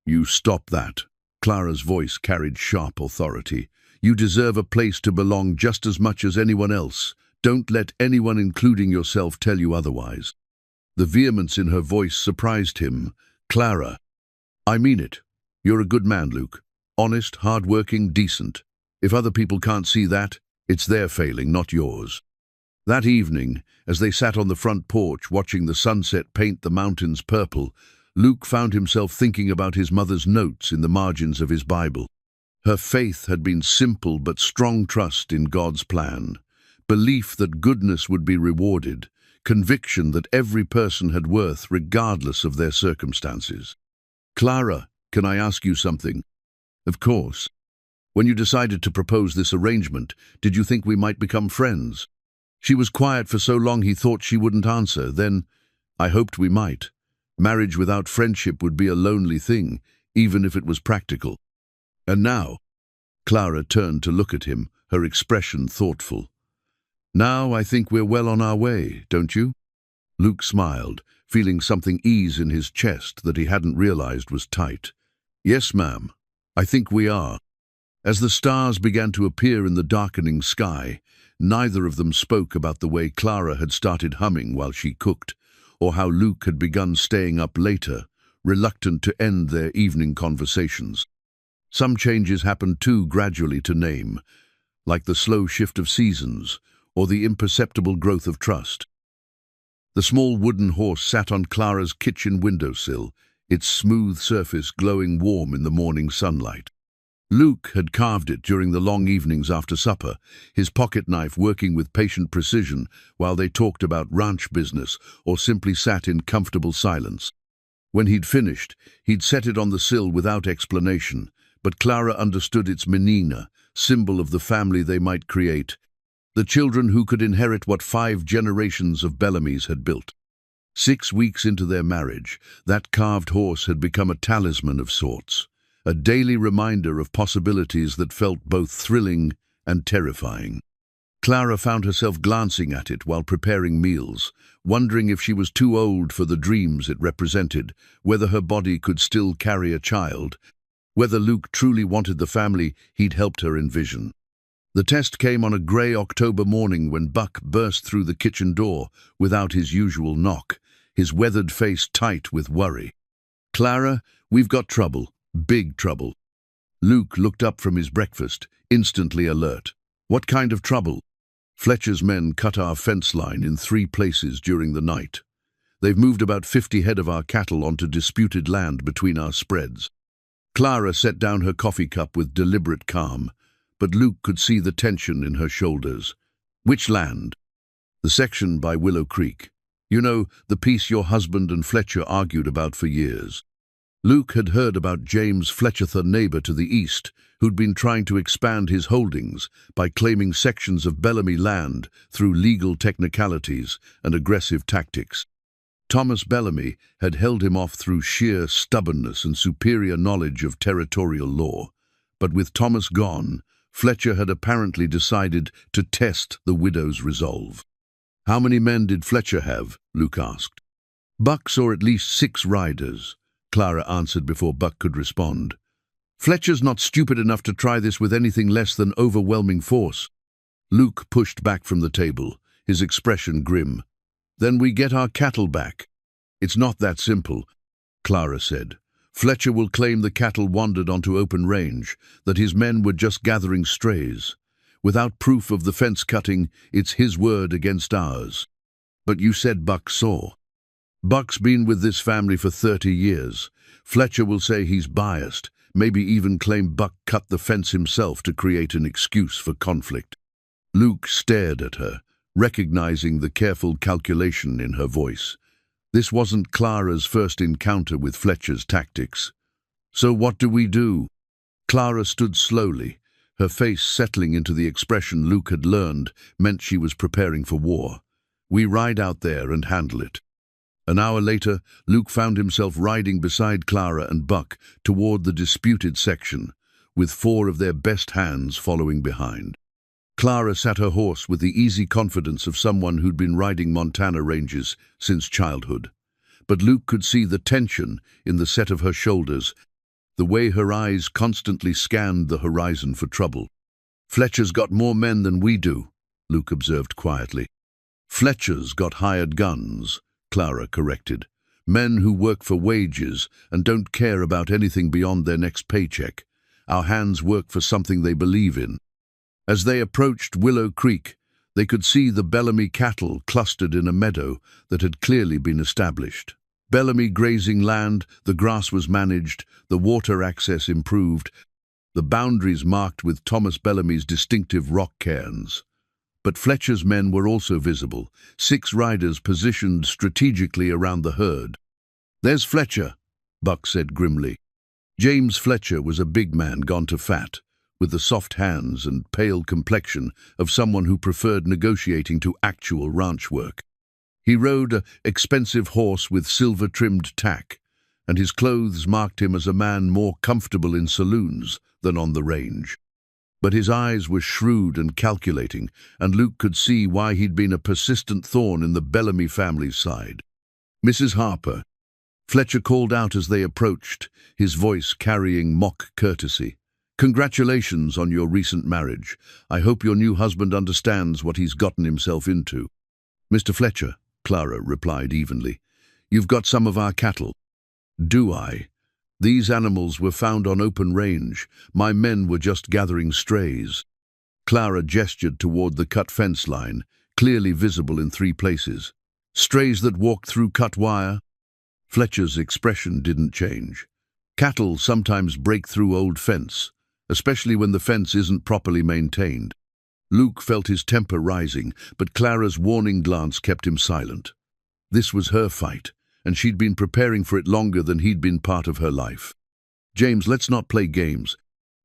Speaker 1: you stop that." Clara's voice carried sharp authority. "You deserve a place to belong just as much as anyone else. Don't let anyone, including yourself, tell you otherwise." The vehemence in her voice surprised him. "Clara, I mean it. You're a good man, Luke. Honest, hard-working, decent. If other people can't see that, it's their failing, not yours." That evening, as they sat on the front porch watching the sunset paint the mountains purple, Luke found himself thinking about his mother's notes in the margins of his Bible. Her faith had been simple but strong trust in God's plan. Belief that goodness would be rewarded, conviction that every person had worth regardless of their circumstances. "Clara, can I ask you something?" "Of course." "When you decided to propose this arrangement, did you think we might become friends?" She was quiet for so long he thought she wouldn't answer. Then, "I hoped we might. Marriage without friendship would be a lonely thing, even if it was practical." "And now?" Clara turned to look at him, her expression thoughtful. "Now I think we're well on our way, don't you?" Luke smiled, feeling something ease in his chest that he hadn't realized was tight. "Yes, ma'am. I think we are." As the stars began to appear in the darkening sky, neither of them spoke about the way Clara had started humming while she cooked, or how Luke had begun staying up later, reluctant to end their evening conversations. Some changes happened too gradually to name, like the slow shift of seasons, or the imperceptible growth of trust. The small wooden horse sat on Clara's kitchen windowsill, its smooth surface glowing warm in the morning sunlight. Luke had carved it during the long evenings after supper, his pocket knife working with patient precision while they talked about ranch business or simply sat in comfortable silence. When he'd finished, he'd set it on the sill without explanation, but Clara understood its menina, symbol of the family they might create, the children who could inherit what 5 generations of Bellamy's had built. 6 weeks into their marriage, that carved horse had become a talisman of sorts, a daily reminder of possibilities that felt both thrilling and terrifying. Clara found herself glancing at it while preparing meals, wondering if she was too old for the dreams it represented, whether her body could still carry a child, whether Luke truly wanted the family he'd helped her envision. The test came on a grey October morning when Buck burst through the kitchen door without his usual knock, his weathered face tight with worry. "Clara, we've got trouble," Big trouble. Luke looked up from his breakfast, instantly alert. What kind of trouble? Fletcher's men cut our fence line in 3 places during the night. They've moved about 50 head of our cattle onto disputed land between our spreads. Clara set down her coffee cup with deliberate calm, but Luke could see the tension in her shoulders. Which land? The section by Willow Creek. You know, the piece your husband and Fletcher argued about for years. Luke had heard about James Fletcher's neighbor to the east, who'd been trying to expand his holdings by claiming sections of Bellamy land through legal technicalities and aggressive tactics. Thomas Bellamy had held him off through sheer stubbornness and superior knowledge of territorial law. But with Thomas gone, Fletcher had apparently decided to test the widow's resolve. How many men did Fletcher have? Luke asked. Buck saw at least 6 riders, Clara answered before Buck could respond. Fletcher's not stupid enough to try this with anything less than overwhelming force. Luke pushed back from the table, his expression grim. Then we get our cattle back. It's not that simple, Clara said. Fletcher will claim the cattle wandered onto open range, that his men were just gathering strays. Without proof of the fence cutting, it's his word against ours. But you said Buck saw. Buck's been with this family for 30 years. Fletcher will say he's biased, maybe even claim Buck cut the fence himself to create an excuse for conflict. Luke stared at her, recognizing the careful calculation in her voice. This wasn't Clara's first encounter with Fletcher's tactics. So what do we do? Clara stood slowly, her face settling into the expression Luke had learned meant she was preparing for war. We ride out there and handle it. An hour later, Luke found himself riding beside Clara and Buck toward the disputed section, with 4 of their best hands following behind. Clara sat her horse with the easy confidence of someone who'd been riding Montana ranges since childhood. But Luke could see the tension in the set of her shoulders, the way her eyes constantly scanned the horizon for trouble. Fletcher's got more men than we do, Luke observed quietly. Fletcher's got hired guns, Clara corrected. Men who work for wages and don't care about anything beyond their next paycheck. Our hands work for something they believe in. As they approached Willow Creek, they could see the Bellamy cattle clustered in a meadow that had clearly been established. Bellamy grazing land, the grass was managed, the water access improved, the boundaries marked with Thomas Bellamy's distinctive rock cairns. But Fletcher's men were also visible, 6 riders positioned strategically around the herd. There's Fletcher, Buck said grimly. James Fletcher was a big man gone to fat, with the soft hands and pale complexion of someone who preferred negotiating to actual ranch work. He rode an expensive horse with silver-trimmed tack, and his clothes marked him as a man more comfortable in saloons than on the range. But his eyes were shrewd and calculating, and Luke could see why he'd been a persistent thorn in the Bellamy family's side. Mrs. Harper, Fletcher called out as they approached, his voice carrying mock courtesy. Congratulations on your recent marriage. I hope your new husband understands what he's gotten himself into. Mr. Fletcher, Clara replied evenly, you've got some of our cattle. Do I? These animals were found on open range. My men were just gathering strays. Clara gestured toward the cut fence line, clearly visible in 3 places. Strays that walked through cut wire? Fletcher's expression didn't change. Cattle sometimes break through old fence, especially when the fence isn't properly maintained. Luke felt his temper rising, but Clara's warning glance kept him silent. This was her fight, and she'd been preparing for it longer than he'd been part of her life. James, let's not play games,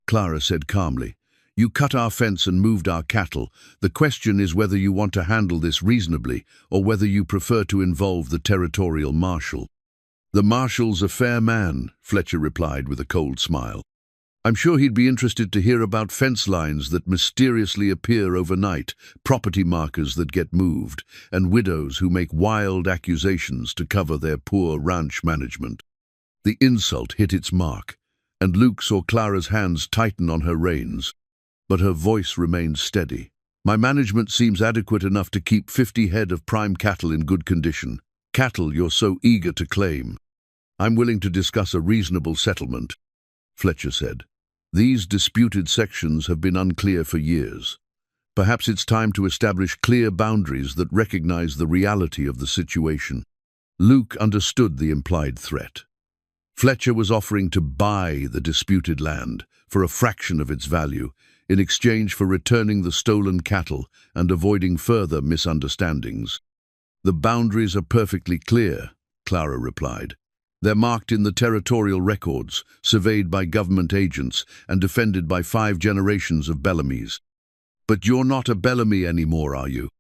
Speaker 1: Clara said calmly. You cut our fence and moved our cattle. The question is whether you want to handle this reasonably, or whether you prefer to involve the territorial marshal. The marshal's a fair man, Fletcher replied with a cold smile. I'm sure he'd be interested to hear about fence lines that mysteriously appear overnight, property markers that get moved, and widows who make wild accusations to cover their poor ranch management. The insult hit its mark, and Luke saw Clara's hands tighten on her reins, but her voice remained steady. My management seems adequate enough to keep 50 head of prime cattle in good condition, cattle you're so eager to claim. I'm willing to discuss a reasonable settlement. Fletcher said. These disputed sections have been unclear for years. Perhaps it's time to establish clear boundaries that recognize the reality of the situation. Luke understood the implied threat. Fletcher was offering to buy the disputed land for a fraction of its value in exchange for returning the stolen cattle and avoiding further misunderstandings. The boundaries are perfectly clear, Clara replied. They're marked in the territorial records, surveyed by government agents and defended by 5 generations of Bellamys. But you're not a Bellamy anymore, are you?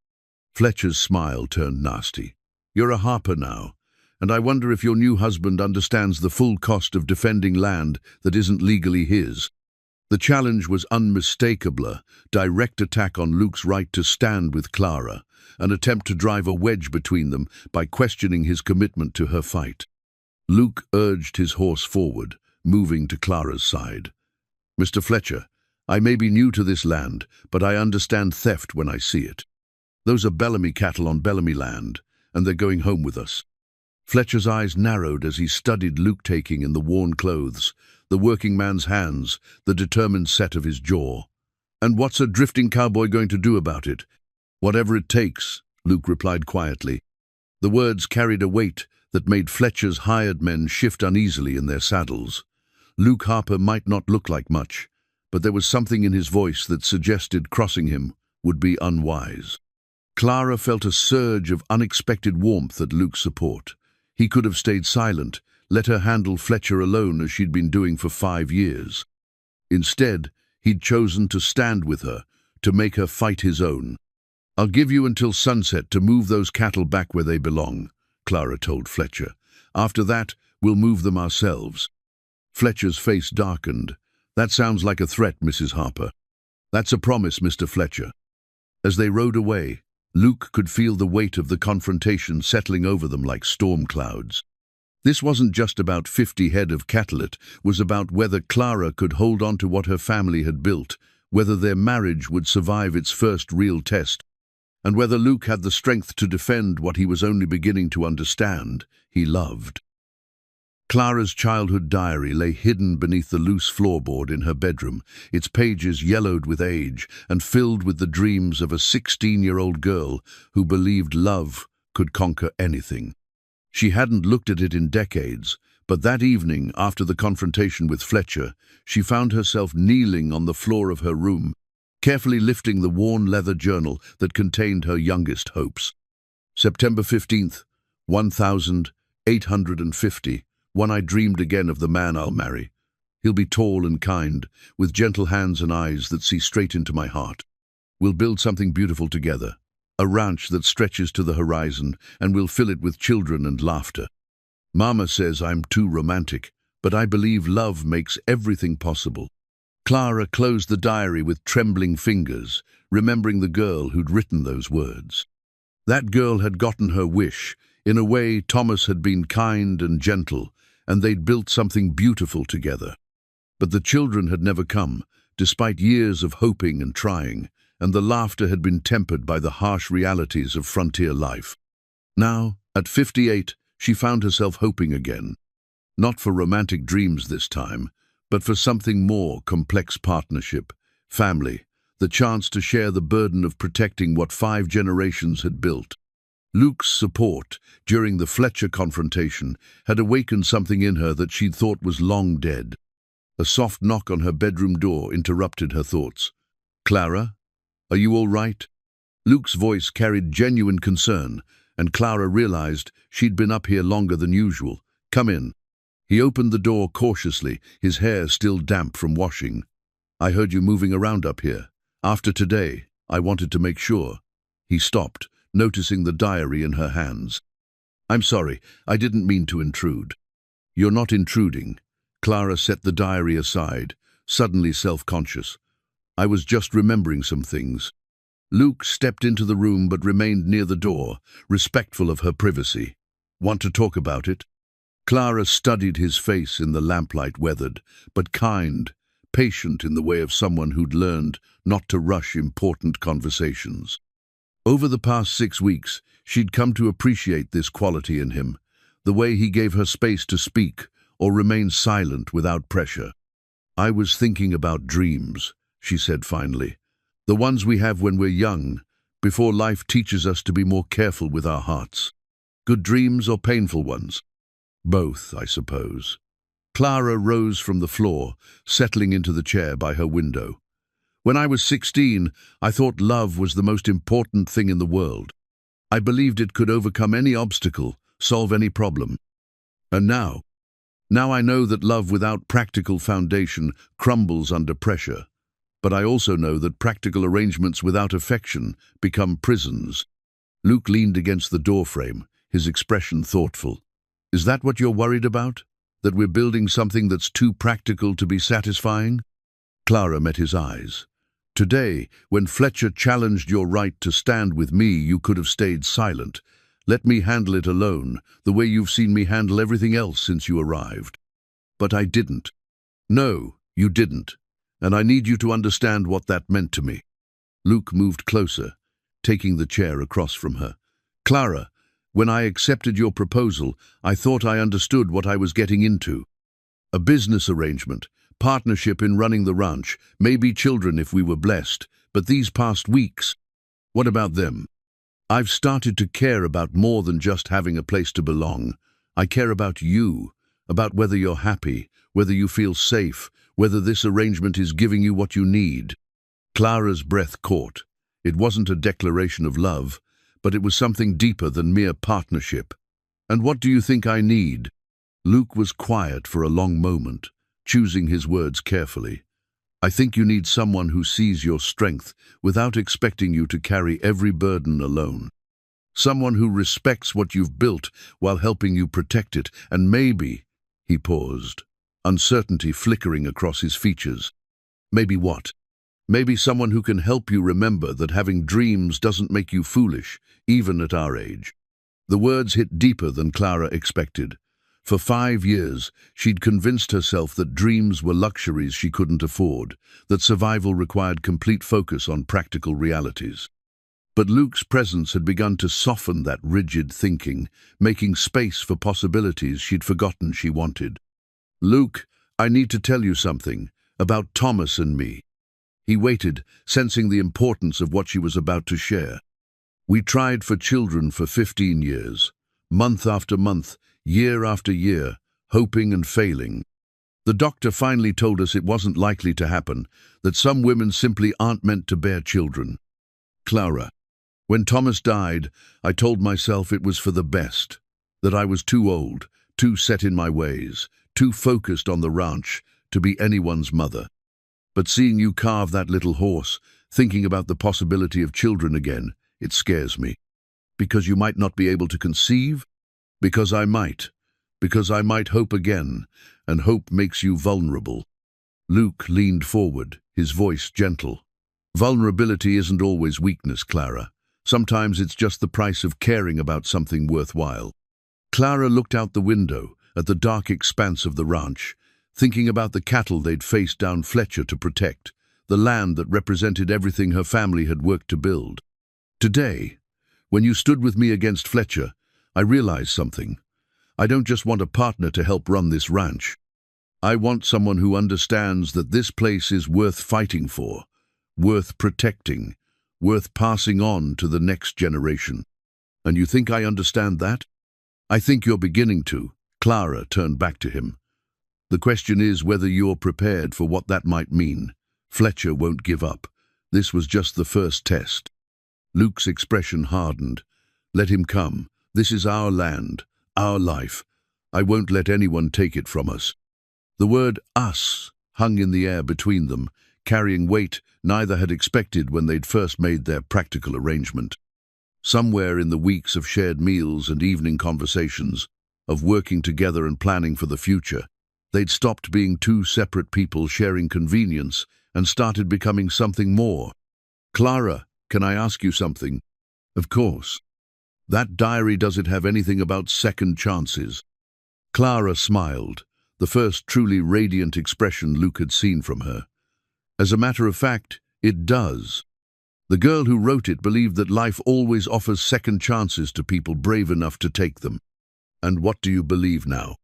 Speaker 1: Fletcher's smile turned nasty. You're a Harper now, and I wonder if your new husband understands the full cost of defending land that isn't legally his. The challenge was unmistakable, direct attack on Luke's right to stand with Clara, an attempt to drive a wedge between them by questioning his commitment to her fight. Luke urged his horse forward, moving to Clara's side. Mr. Fletcher, I may be new to this land, but I understand theft when I see it. Those are Bellamy cattle on Bellamy land, and they're going home with us. Fletcher's eyes narrowed as he studied Luke taking in the worn clothes, the working man's hands, the determined set of his jaw. And what's a drifting cowboy going to do about it? Whatever it takes, Luke replied quietly. The words carried a weight that made Fletcher's hired men shift uneasily in their saddles. Luke Harper might not look like much, but there was something in his voice that suggested crossing him would be unwise. Clara felt a surge of unexpected warmth at Luke's support. He could have stayed silent, let her handle Fletcher alone as she'd been doing for 5 years. Instead, he'd chosen to stand with her, to make her fight his own. I'll give you until sunset to move those cattle back where they belong, Clara told Fletcher. After that, we'll move them ourselves. Fletcher's face darkened. That sounds like a threat, Mrs. Harper. That's a promise, Mr. Fletcher. As they rode away, Luke could feel the weight of the confrontation settling over them like storm clouds. This wasn't just about 50 head of cattle, it was about whether Clara could hold on to what her family had built, whether their marriage would survive its first real test, and whether Luke had the strength to defend what he was only beginning to understand he loved. Clara's childhood diary lay hidden beneath the loose floorboard in her bedroom, its pages yellowed with age and filled with the dreams of a 16-year-old girl who believed love could conquer anything. She hadn't looked at it in decades, but that evening, after the confrontation with Fletcher, she found herself kneeling on the floor of her room, carefully lifting the worn leather journal that contained her youngest hopes. September 15th, 1850. When I dreamed again of the man I'll marry. He'll be tall and kind, with gentle hands and eyes that see straight into my heart. We'll build something beautiful together, a ranch that stretches to the horizon, and we'll fill it with children and laughter. Mama says I'm too romantic, but I believe love makes everything possible. Clara closed the diary with trembling fingers, remembering the girl who'd written those words. That girl had gotten her wish. In a way, Thomas had been kind and gentle, and they'd built something beautiful together. But the children had never come, despite years of hoping and trying, and the laughter had been tempered by the harsh realities of frontier life. Now, at 58, she found herself hoping again. Not for romantic dreams this time, but for something more: complex partnership, family, the chance to share the burden of protecting what 5 generations had built. Luke's support during the Fletcher confrontation had awakened something in her that she'd thought was long dead. A soft knock on her bedroom door interrupted her thoughts. "Clara, are you all right?" Luke's voice carried genuine concern, and Clara realized she'd been up here longer than usual. "Come in." He opened the door cautiously, his hair still damp from washing. "I heard you moving around up here. After today, I wanted to make sure." He stopped, noticing the diary in her hands. "I'm sorry, I didn't mean to intrude." "You're not intruding." Clara set the diary aside, suddenly self-conscious. "I was just remembering some things." Luke stepped into the room but remained near the door, respectful of her privacy. "Want to talk about it?" Clara studied his face in the lamplight, weathered, but kind, patient in the way of someone who'd learned not to rush important conversations. Over the past 6 weeks, she'd come to appreciate this quality in him, the way he gave her space to speak or remain silent without pressure. "I was thinking about dreams," she said finally. "The ones we have when we're young, before life teaches us to be more careful with our hearts. Good dreams or painful ones? Both, I suppose." Clara rose from the floor, settling into the chair by her window. "When I was 16, I thought love was the most important thing in the world. I believed it could overcome any obstacle, solve any problem. And now I know that love without practical foundation crumbles under pressure. But I also know that practical arrangements without affection become prisons." Luke leaned against the doorframe, his expression thoughtful. "Is that what you're worried about? That we're building something that's too practical to be satisfying?" Clara met his eyes. "Today, when Fletcher challenged your right to stand with me, you could have stayed silent. Let me handle it alone, the way you've seen me handle everything else since you arrived." "But I didn't." "No, you didn't. And I need you to understand what that meant to me." Luke moved closer, taking the chair across from her. "Clara, when I accepted your proposal, I thought I understood what I was getting into. A business arrangement, partnership in running the ranch, maybe children if we were blessed. But these past weeks, what about them? I've started to care about more than just having a place to belong. I care about you, about whether you're happy, whether you feel safe, whether this arrangement is giving you what you need." Clara's breath caught. It wasn't a declaration of love, but it was something deeper than mere partnership. "And what do you think I need?" Luke was quiet for a long moment, choosing his words carefully. "I think you need someone who sees your strength without expecting you to carry every burden alone. Someone who respects what you've built while helping you protect it, and maybe—" He paused, uncertainty flickering across his features. "Maybe what?" "Maybe someone who can help you remember that having dreams doesn't make you foolish, even at our age." The words hit deeper than Clara expected. For 5 years, she'd convinced herself that dreams were luxuries she couldn't afford, that survival required complete focus on practical realities. But Luke's presence had begun to soften that rigid thinking, making space for possibilities she'd forgotten she wanted. "Luke, I need to tell you something, about Thomas and me." He waited, sensing the importance of what she was about to share. "We tried for children for 15 years, month after month, year after year, hoping and failing. The doctor finally told us it wasn't likely to happen, that some women simply aren't meant to bear children. Clara, when Thomas died, I told myself it was for the best, that I was too old, too set in my ways, too focused on the ranch to be anyone's mother. But seeing you carve that little horse, thinking about the possibility of children again, it scares me. Because you might not be able to conceive? Because I might hope again, and hope makes you vulnerable." Luke leaned forward, his voice gentle. "Vulnerability isn't always weakness, Clara. Sometimes it's just the price of caring about something worthwhile." Clara looked out the window, at the dark expanse of the ranch, thinking about the cattle they'd faced down Fletcher to protect, the land that represented everything her family had worked to build. "Today, when you stood with me against Fletcher, I realized something. I don't just want a partner to help run this ranch. I want someone who understands that this place is worth fighting for, worth protecting, worth passing on to the next generation. And you think I understand that?" "I think you're beginning to." Clara turned back to him. "The question is whether you're prepared for what that might mean. Fletcher won't give up. This was just the first test." Luke's expression hardened. "Let him come. This is our land, our life. I won't let anyone take it from us." The word "us" hung in the air between them, carrying weight neither had expected when they'd first made their practical arrangement. Somewhere in the weeks of shared meals and evening conversations, of working together and planning for the future, they'd stopped being two separate people sharing convenience and started becoming something more. "Clara, can I ask you something?" "Of course." "That diary, does it have anything about second chances?" Clara smiled, the first truly radiant expression Luke had seen from her. "As a matter of fact, it does. The girl who wrote it believed that life always offers second chances to people brave enough to take them." "And what do you believe now?"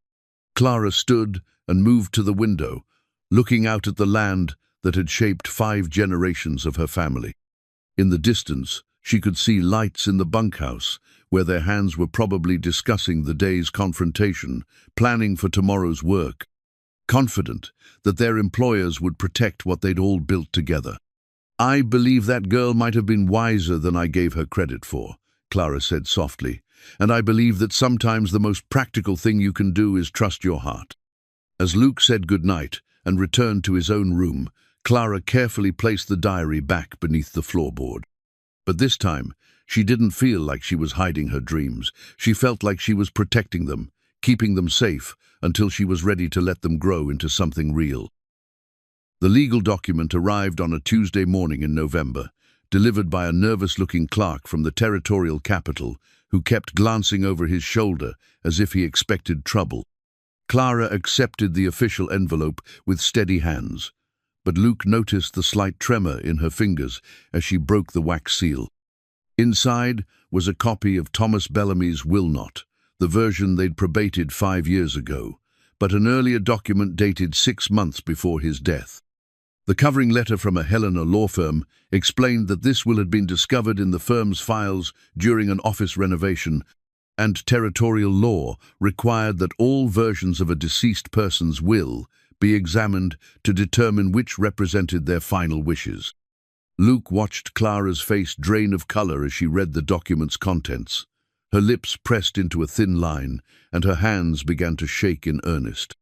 Speaker 1: Clara stood and moved to the window, looking out at the land that had shaped 5 generations of her family. In the distance, she could see lights in the bunkhouse, where their hands were probably discussing the day's confrontation, planning for tomorrow's work, confident that their employers would protect what they'd all built together. "I believe that girl might have been wiser than I gave her credit for," Clara said softly, "and I believe that sometimes the most practical thing you can do is trust your heart." As Luke said goodnight and returned to his own room, Clara carefully placed the diary back beneath the floorboard. But this time, she didn't feel like she was hiding her dreams. She felt like she was protecting them, keeping them safe until she was ready to let them grow into something real. The legal document arrived on a Tuesday morning in November, delivered by a nervous-looking clerk from the territorial capital who kept glancing over his shoulder as if he expected trouble. Clara accepted the official envelope with steady hands, but Luke noticed the slight tremor in her fingers as she broke the wax seal. Inside was a copy of Thomas Bellamy's will not, the version they'd probated 5 years ago, but an earlier document dated 6 months before his death. The covering letter from a Helena law firm explained that this will had been discovered in the firm's files during an office renovation, and territorial law required that all versions of a deceased person's will be examined to determine which represented their final wishes. Luke watched Clara's face drain of color as she read the document's contents. Her lips pressed into a thin line, and her hands began to shake in earnest.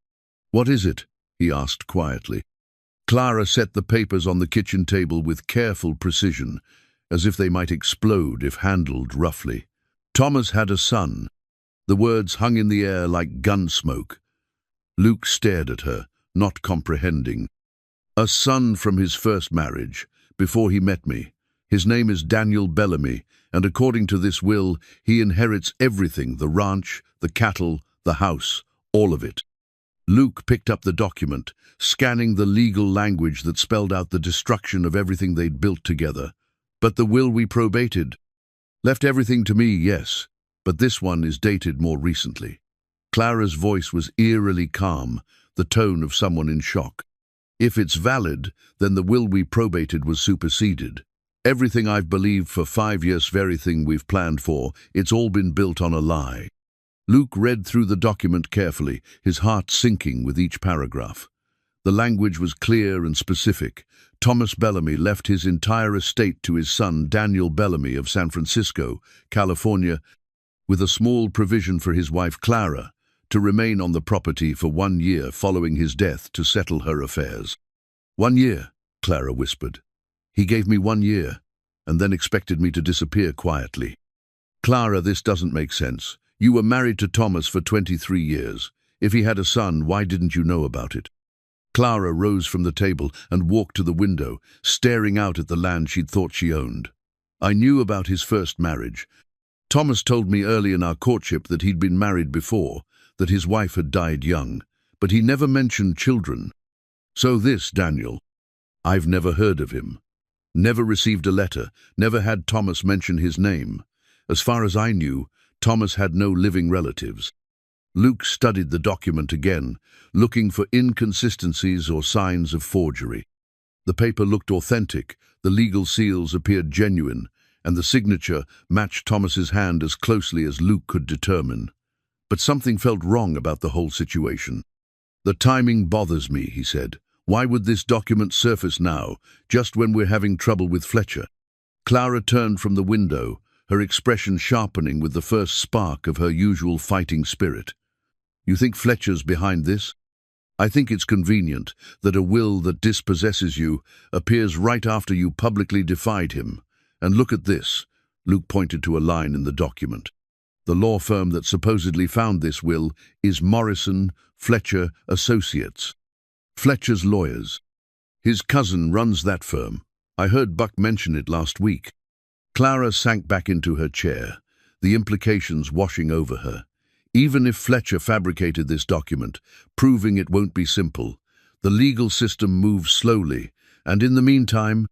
Speaker 1: "What is it?" he asked quietly. Clara set the papers on the kitchen table with careful precision, as if they might explode if handled roughly. "Thomas had a son." The words hung in the air like gun smoke. Luke stared at her, not comprehending. "A son from his first marriage, before he met me. His name is Daniel Bellamy, and according to this will, he inherits everything, the ranch, the cattle, the house, all of it." Luke picked up the document, scanning the legal language that spelled out the destruction of everything they'd built together. "But the will we probated left everything to me, yes, but this one is dated more recently." Clara's voice was eerily calm, the tone of someone in shock. "If it's valid, then the will we probated was superseded. Everything I've believed for 5 years, very thing we've planned for, it's all been built on a lie." Luke read through the document carefully, his heart sinking with each paragraph. The language was clear and specific. Thomas Bellamy left his entire estate to his son Daniel Bellamy of San Francisco, California, with a small provision for his wife Clara to remain on the property for 1 year following his death to settle her affairs. "1 year," Clara whispered. "He gave me 1 year, and then expected me to disappear quietly." "Clara, this doesn't make sense. You were married to Thomas for 23 years. If he had a son, why didn't you know about it?" Clara rose from the table and walked to the window, staring out at the land she'd thought she owned. "I knew about his first marriage. Thomas told me early in our courtship that he'd been married before, that his wife had died young, but he never mentioned children. So this, Daniel, I've never heard of him. Never received a letter, never had Thomas mention his name. As far as I knew, Thomas had no living relatives." Luke studied the document again, looking for inconsistencies or signs of forgery. The paper looked authentic, the legal seals appeared genuine, and the signature matched Thomas's hand as closely as Luke could determine. But something felt wrong about the whole situation. "The timing bothers me," he said. "Why would this document surface now, just when we're having trouble with Fletcher?" Clara turned from the window, her expression sharpening with the first spark of her usual fighting spirit. "You think Fletcher's behind this? I think it's convenient that a will that dispossesses you appears right after you publicly defied him. And look at this." Luke pointed to a line in the document. "The law firm that supposedly found this will is Morrison, Fletcher Associates. Fletcher's lawyers. His cousin runs that firm. I heard Buck mention it last week." Clara sank back into her chair, the implications washing over her. Even if Fletcher fabricated this document, proving it won't be simple, the legal system moves slowly, and in the meantime,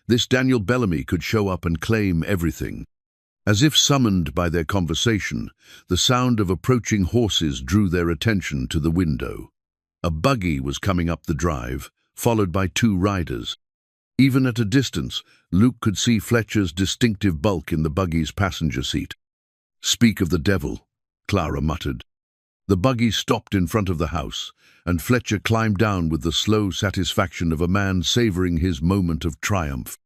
Speaker 1: this Daniel Bellamy could show up and claim everything. As if summoned by their conversation, the sound of approaching horses drew their attention to the window. A buggy was coming up the drive, followed by 2 riders. Even at a distance, Luke could see Fletcher's distinctive bulk in the buggy's passenger seat. "Speak of the devil," Clara muttered. The buggy stopped in front of the house, and Fletcher climbed down with the slow satisfaction of a man savoring his moment of triumph.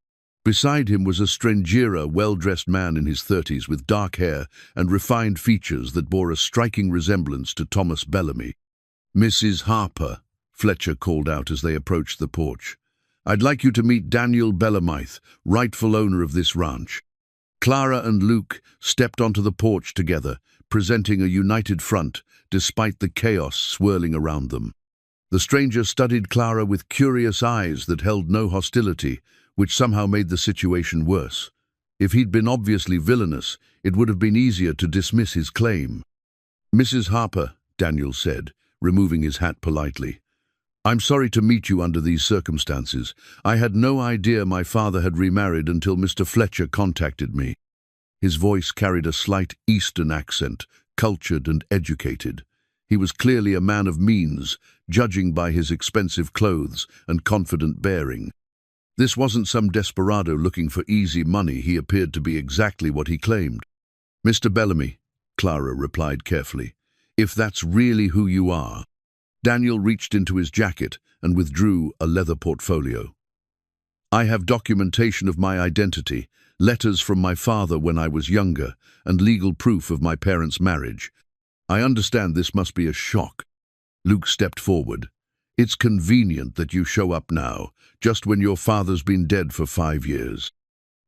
Speaker 1: Beside him was a Strangira, well-dressed man in his 30s with dark hair and refined features that bore a striking resemblance to Thomas Bellamy. "Mrs. Harper," Fletcher called out as they approached the porch. "I'd like you to meet Daniel Bellamythe, rightful owner of this ranch." Clara and Luke stepped onto the porch together, presenting a united front despite the chaos swirling around them. The stranger studied Clara with curious eyes that held no hostility, which somehow made the situation worse. If he'd been obviously villainous, it would have been easier to dismiss his claim. "Mrs. Harper," Daniel said, removing his hat politely, "I'm sorry to meet you under these circumstances. I had no idea my father had remarried until Mr. Fletcher contacted me." His voice carried a slight Eastern accent, cultured and educated. He was clearly a man of means, judging by his expensive clothes and confident bearing. This wasn't some desperado looking for easy money. He appeared to be exactly what he claimed. "Mr. Bellamy," Clara replied carefully, "if that's really who you are." Daniel reached into his jacket and withdrew a leather portfolio. "I have documentation of my identity, letters from my father when I was younger, and legal proof of my parents' marriage. I understand this must be a shock." Luke stepped forward. "It's convenient that you show up now, just when your father's been dead for 5 years.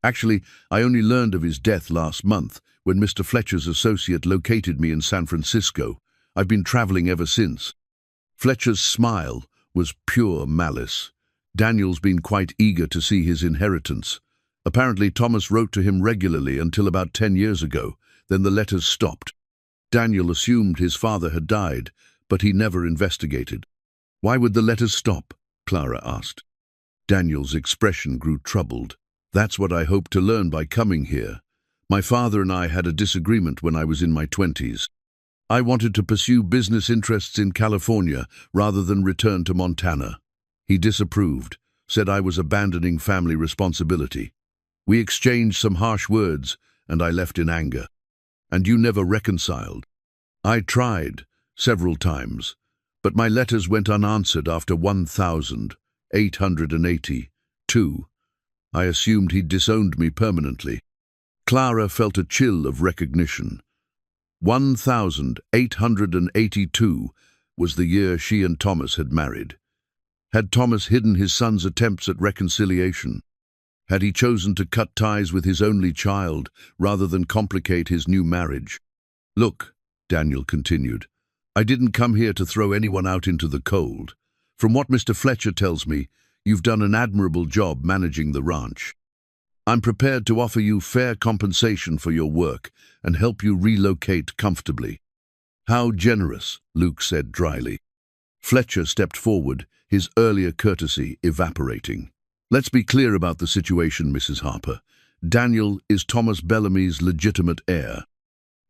Speaker 1: Actually, I only learned of his death last month, when Mr. Fletcher's associate located me in San Francisco. I've been traveling ever since." Fletcher's smile was pure malice. Daniel's been quite eager to see his inheritance. Apparently, Thomas wrote to him regularly until about 10 years ago, then the letters stopped. Daniel assumed his father had died, but he never investigated. "Why would the letters stop?" Clara asked. Daniel's expression grew troubled. "That's what I hoped to learn by coming here. My father and I had a disagreement when I was in my 20s. I wanted to pursue business interests in California rather than return to Montana. He disapproved, said I was abandoning family responsibility. We exchanged some harsh words, and I left in anger. And you never reconciled." "I tried, several times, but my letters went unanswered after 1,882. I assumed he'd disowned me permanently." Clara felt a chill of recognition. 1,882 was the year she and Thomas had married. Had Thomas hidden his son's attempts at reconciliation? Had he chosen to cut ties with his only child rather than complicate his new marriage? "Look," Daniel continued, "I didn't come here to throw anyone out into the cold. From what Mr. Fletcher tells me, you've done an admirable job managing the ranch. I'm prepared to offer you fair compensation for your work and help you relocate comfortably." "How generous," Luke said dryly. Fletcher stepped forward, his earlier courtesy evaporating. "Let's be clear about the situation, Mrs. Harper. Daniel is Thomas Bellamy's legitimate heir.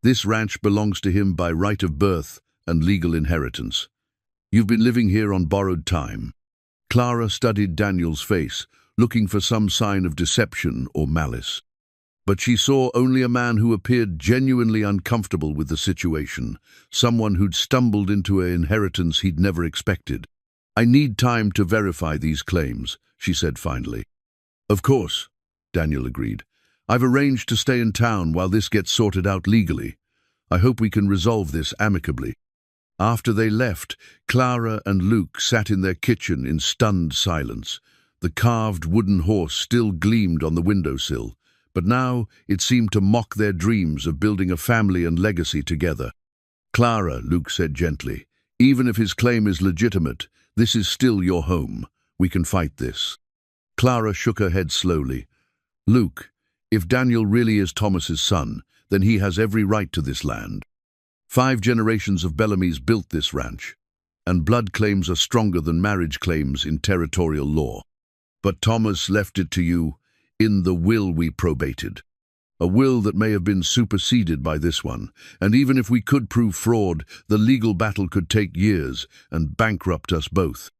Speaker 1: This ranch belongs to him by right of birth and legal inheritance. You've been living here on borrowed time." Clara studied Daniel's face, looking for some sign of deception or malice. But she saw only a man who appeared genuinely uncomfortable with the situation, someone who'd stumbled into an inheritance he'd never expected. "I need time to verify these claims," she said finally. "Of course," Daniel agreed. "I've arranged to stay in town while this gets sorted out legally. I hope we can resolve this amicably." After they left, Clara and Luke sat in their kitchen in stunned silence. The carved wooden horse still gleamed on the windowsill, but now it seemed to mock their dreams of building a family and legacy together. "Clara," Luke said gently, "even if his claim is legitimate, this is still your home. We can fight this." Clara shook her head slowly. "Luke, if Daniel really is Thomas's son, then he has every right to this land. 5 generations of Bellamy's built this ranch, and blood claims are stronger than marriage claims in territorial law. But Thomas left it to you in the will we probated. A will that may have been superseded by this one, and even if we could prove fraud, the legal battle could take years and bankrupt us both.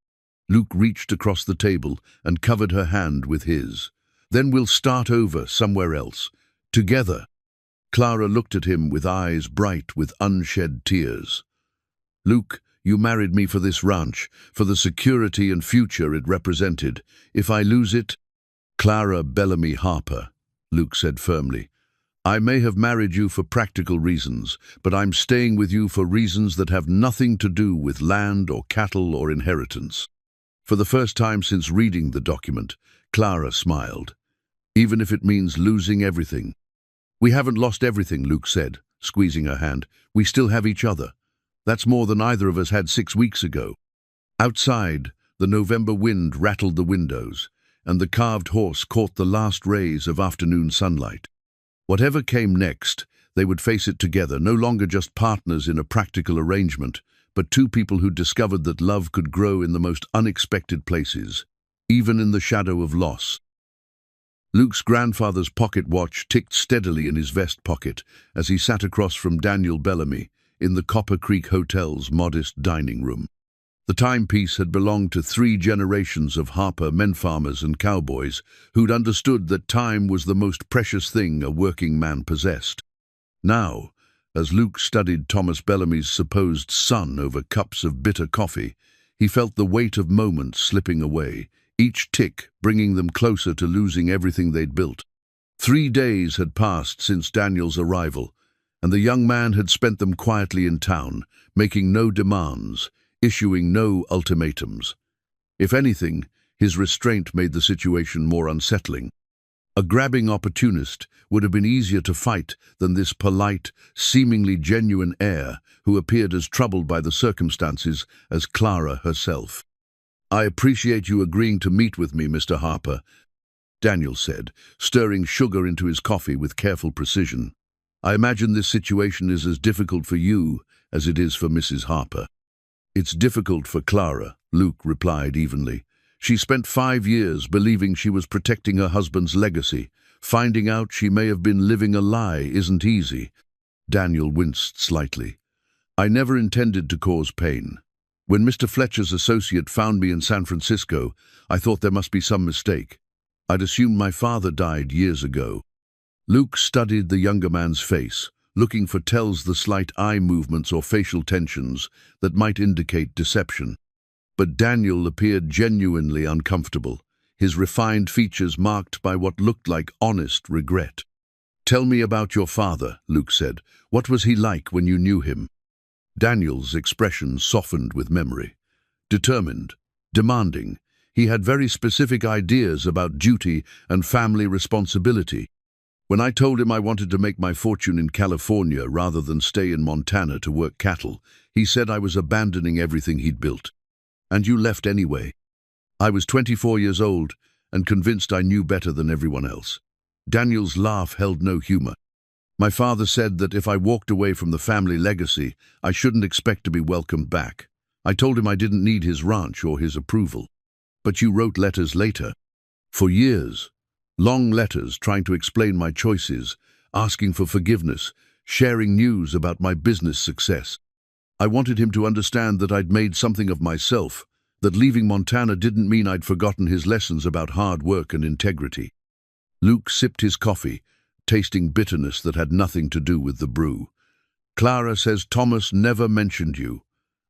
Speaker 1: Luke reached across the table and covered her hand with his. Then we'll start over somewhere else. Together. Clara looked at him with eyes bright with unshed tears. Luke, you married me for this ranch, for the security and future it represented. If I lose it— Clara Bellamy Harper, Luke said firmly. I may have married you for practical reasons, but I'm staying with you for reasons that have nothing to do with land or cattle or inheritance. For the first time since reading the document, Clara smiled. Even if it means losing everything. We haven't lost everything, Luke said, squeezing her hand. We still have each other. That's more than either of us had 6 weeks ago. Outside, the November wind rattled the windows, and the carved horse caught the last rays of afternoon sunlight. Whatever came next, they would face it together, no longer just partners in a practical arrangement, but two people who discovered that love could grow in the most unexpected places, even in the shadow of loss. Luke's grandfather's pocket watch ticked steadily in his vest pocket as he sat across from Daniel Bellamy in the Copper Creek Hotel's modest dining room. The timepiece had belonged to 3 generations of Harper men farmers and cowboys who'd understood that time was the most precious thing a working man possessed. Now, as Luke studied Thomas Bellamy's supposed son over cups of bitter coffee, he felt the weight of moments slipping away, each tick bringing them closer to losing everything they'd built. 3 days had passed since Daniel's arrival, and the young man had spent them quietly in town, making no demands, issuing no ultimatums. If anything, his restraint made the situation more unsettling. A grabbing opportunist would have been easier to fight than this polite, seemingly genuine heir who appeared as troubled by the circumstances as Clara herself. I appreciate you agreeing to meet with me, Mr. Harper, Daniel said, stirring sugar into his coffee with careful precision. I imagine this situation is as difficult for you as it is for Mrs. Harper. It's difficult for Clara, Luke replied evenly. She spent 5 years believing she was protecting her husband's legacy. Finding out she may have been living a lie isn't easy. Daniel winced slightly. I never intended to cause pain. When Mr. Fletcher's associate found me in San Francisco, I thought there must be some mistake. I'd assumed my father died years ago. Luke studied the younger man's face, looking for tells the slight eye movements or facial tensions that might indicate deception. But Daniel appeared genuinely uncomfortable, his refined features marked by what looked like honest regret. Tell me about your father, Luke said. What was he like when you knew him? Daniel's expression softened with memory. Determined, demanding, he had very specific ideas about duty and family responsibility. When I told him I wanted to make my fortune in California rather than stay in Montana to work cattle, he said I was abandoning everything he'd built. And you left anyway. I was 24 years old and convinced I knew better than everyone else. Daniel's laugh held no humor. My father said that if I walked away from the family legacy, I shouldn't expect to be welcomed back. I told him I didn't need his ranch or his approval. But you wrote letters later. For years. Long letters trying to explain my choices, asking for forgiveness, sharing news about my business success. I wanted him to understand that I'd made something of myself, that leaving Montana didn't mean I'd forgotten his lessons about hard work and integrity. Luke sipped his coffee, tasting bitterness that had nothing to do with the brew. Clara says Thomas never mentioned you,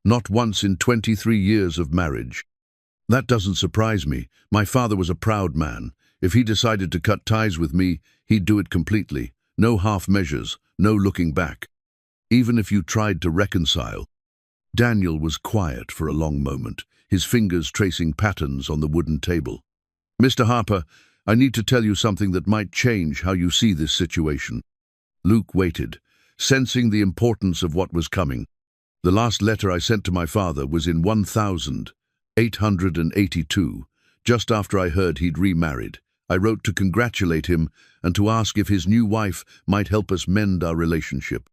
Speaker 1: not once in 23 years of marriage. That doesn't surprise me. My father was a proud man. If he decided to cut ties with me, he'd do it completely. No half measures, no looking back. Even if you tried to reconcile. Daniel was quiet for a long moment, his fingers tracing patterns on the wooden table. Mr. Harper, I need to tell you something that might change how you see this situation. Luke waited, sensing the importance of what was coming. The last letter I sent to my father was in 1882, just after I heard he'd remarried. I wrote to congratulate him and to ask if his new wife might help us mend our relationship.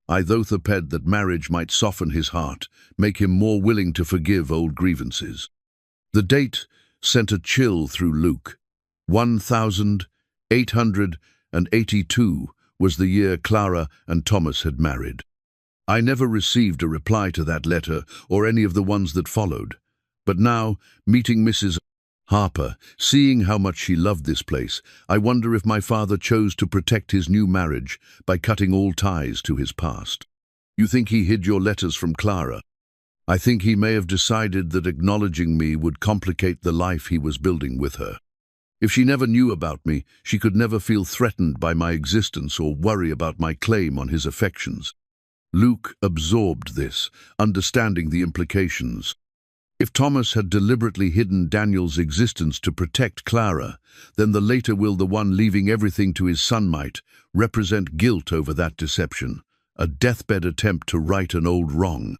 Speaker 1: I thought that marriage might soften his heart, make him more willing to forgive old grievances. The date sent a chill through Luke. 1882. and 82 was the year Clara and Thomas had married. I never received a reply to that letter or any of the ones that followed. But now, meeting Mrs. Harper, seeing how much she loved this place, I wonder if my father chose to protect his new marriage by cutting all ties to his past. You think he hid your letters from Clara? I think he may have decided that acknowledging me would complicate the life he was building with her. If she never knew about me, she could never feel threatened by my existence or worry about my claim on his affections. Luke absorbed this, understanding the implications. If Thomas had deliberately hidden Daniel's existence to protect Clara, then the later will, the one leaving everything to his son, might represent guilt over that deception, a deathbed attempt to right an old wrong.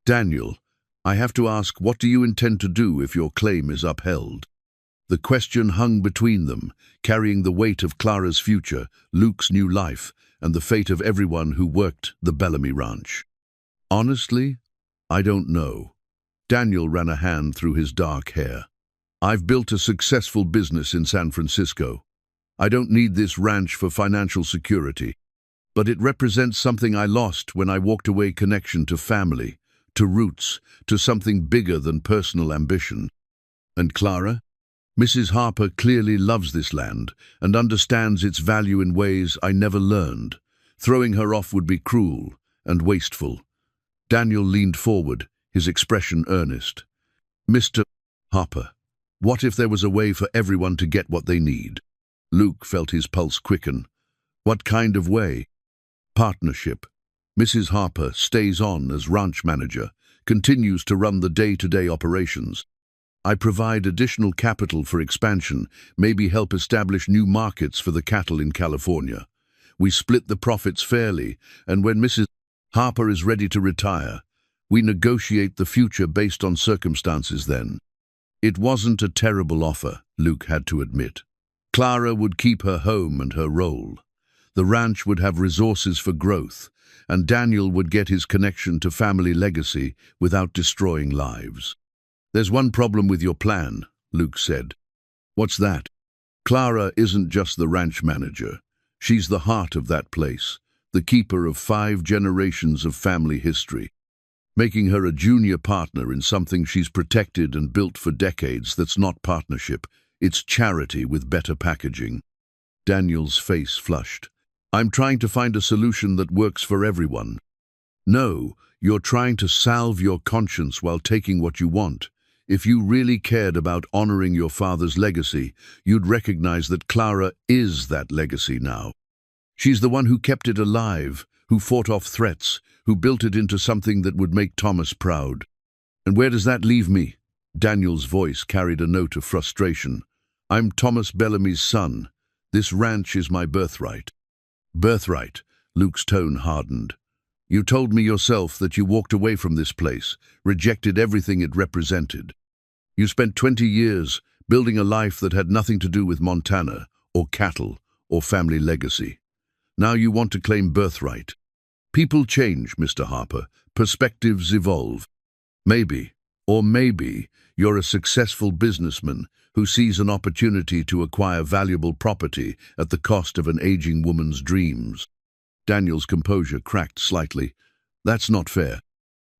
Speaker 1: Daniel, I have to ask, what do you intend to do if your claim is upheld? The question hung between them, carrying the weight of Clara's future, Luke's new life, and the fate of everyone who worked the Bellamy Ranch. Honestly, I don't know. Daniel ran a hand through his dark hair. I've built a successful business in San Francisco. I don't need this ranch for financial security. But it represents something I lost when I walked away: connection to family, to roots, to something bigger than personal ambition. And Clara? Mrs. Harper clearly loves this land and understands its value in ways I never learned. Throwing her off would be cruel and wasteful. Daniel leaned forward, his expression earnest. Mr. Harper, what if there was a way for everyone to get what they need? Luke felt his pulse quicken. What kind of way? Partnership. Mrs. Harper stays on as ranch manager, continues to run the day-to-day operations. I provide additional capital for expansion, maybe help establish new markets for the cattle in California. We split the profits fairly, and when Mrs. Harper is ready to retire, we negotiate the future based on circumstances then. It wasn't a terrible offer, Luke had to admit. Clara would keep her home and her role. The ranch would have resources for growth, and Daniel would get his connection to family legacy without destroying lives. There's one problem with your plan, Luke said. What's that? Clara isn't just the ranch manager. She's the heart of that place, the keeper of 5 generations of family history. Making her a junior partner in something she's protected and built for decades, that's not partnership, it's charity with better packaging. Daniel's face flushed. I'm trying to find a solution that works for everyone. No, you're trying to salve your conscience while taking what you want. If you really cared about honoring your father's legacy, you'd recognize that Clara is that legacy now. She's the one who kept it alive, who fought off threats, who built it into something that would make Thomas proud. And where does that leave me? Daniel's voice carried a note of frustration. I'm Thomas Bellamy's son. This ranch is my birthright. Birthright, Luke's tone hardened. You told me yourself that you walked away from this place, rejected everything it represented. You spent 20 years building a life that had nothing to do with Montana, or cattle, or family legacy. Now you want to claim birthright. People change, Mr. Harper. Perspectives evolve. Maybe, or maybe, you're a successful businessman who sees an opportunity to acquire valuable property at the cost of an aging woman's dreams. Daniel's composure cracked slightly. That's not fair.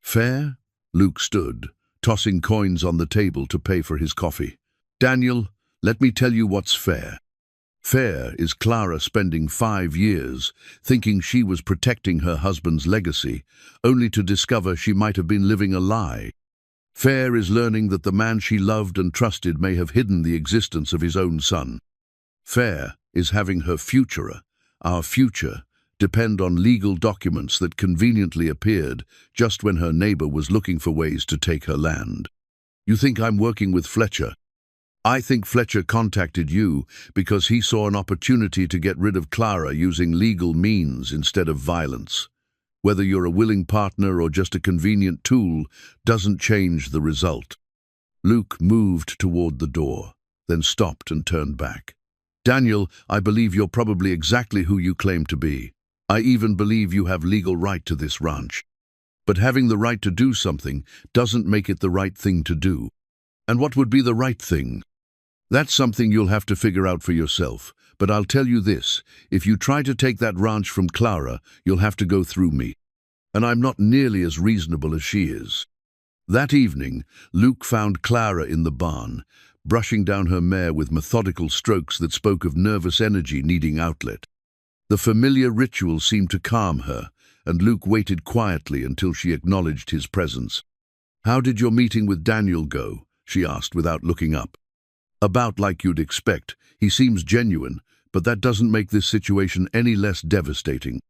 Speaker 1: Fair? Luke stood, tossing coins on the table to pay for his coffee. Daniel, let me tell you what's fair. Fair is Clara spending 5 years thinking she was protecting her husband's legacy, only to discover she might have been living a lie. Fair is learning that the man she loved and trusted may have hidden the existence of his own son. Fair is having her future, our future, depend on legal documents that conveniently appeared just when her neighbor was looking for ways to take her land. You think I'm working with Fletcher? I think Fletcher contacted you because he saw an opportunity to get rid of Clara using legal means instead of violence. Whether you're a willing partner or just a convenient tool doesn't change the result. Luke moved toward the door, then stopped and turned back. Daniel, I believe you're probably exactly who you claim to be. I even believe you have legal right to this ranch. But having the right to do something doesn't make it the right thing to do. And what would be the right thing? That's something you'll have to figure out for yourself. but I'll tell you this, if you try to take that ranch from Clara, you'll have to go through me. And I'm not nearly as reasonable as she is." That evening, Luke found Clara in the barn, brushing down her mare with methodical strokes that spoke of nervous energy needing outlet. The familiar ritual seemed to calm her, and Luke waited quietly until she acknowledged his presence. "How did your meeting with Daniel go?" she asked without looking up. "About like you'd expect. He seems genuine, but that doesn't make this situation any less devastating."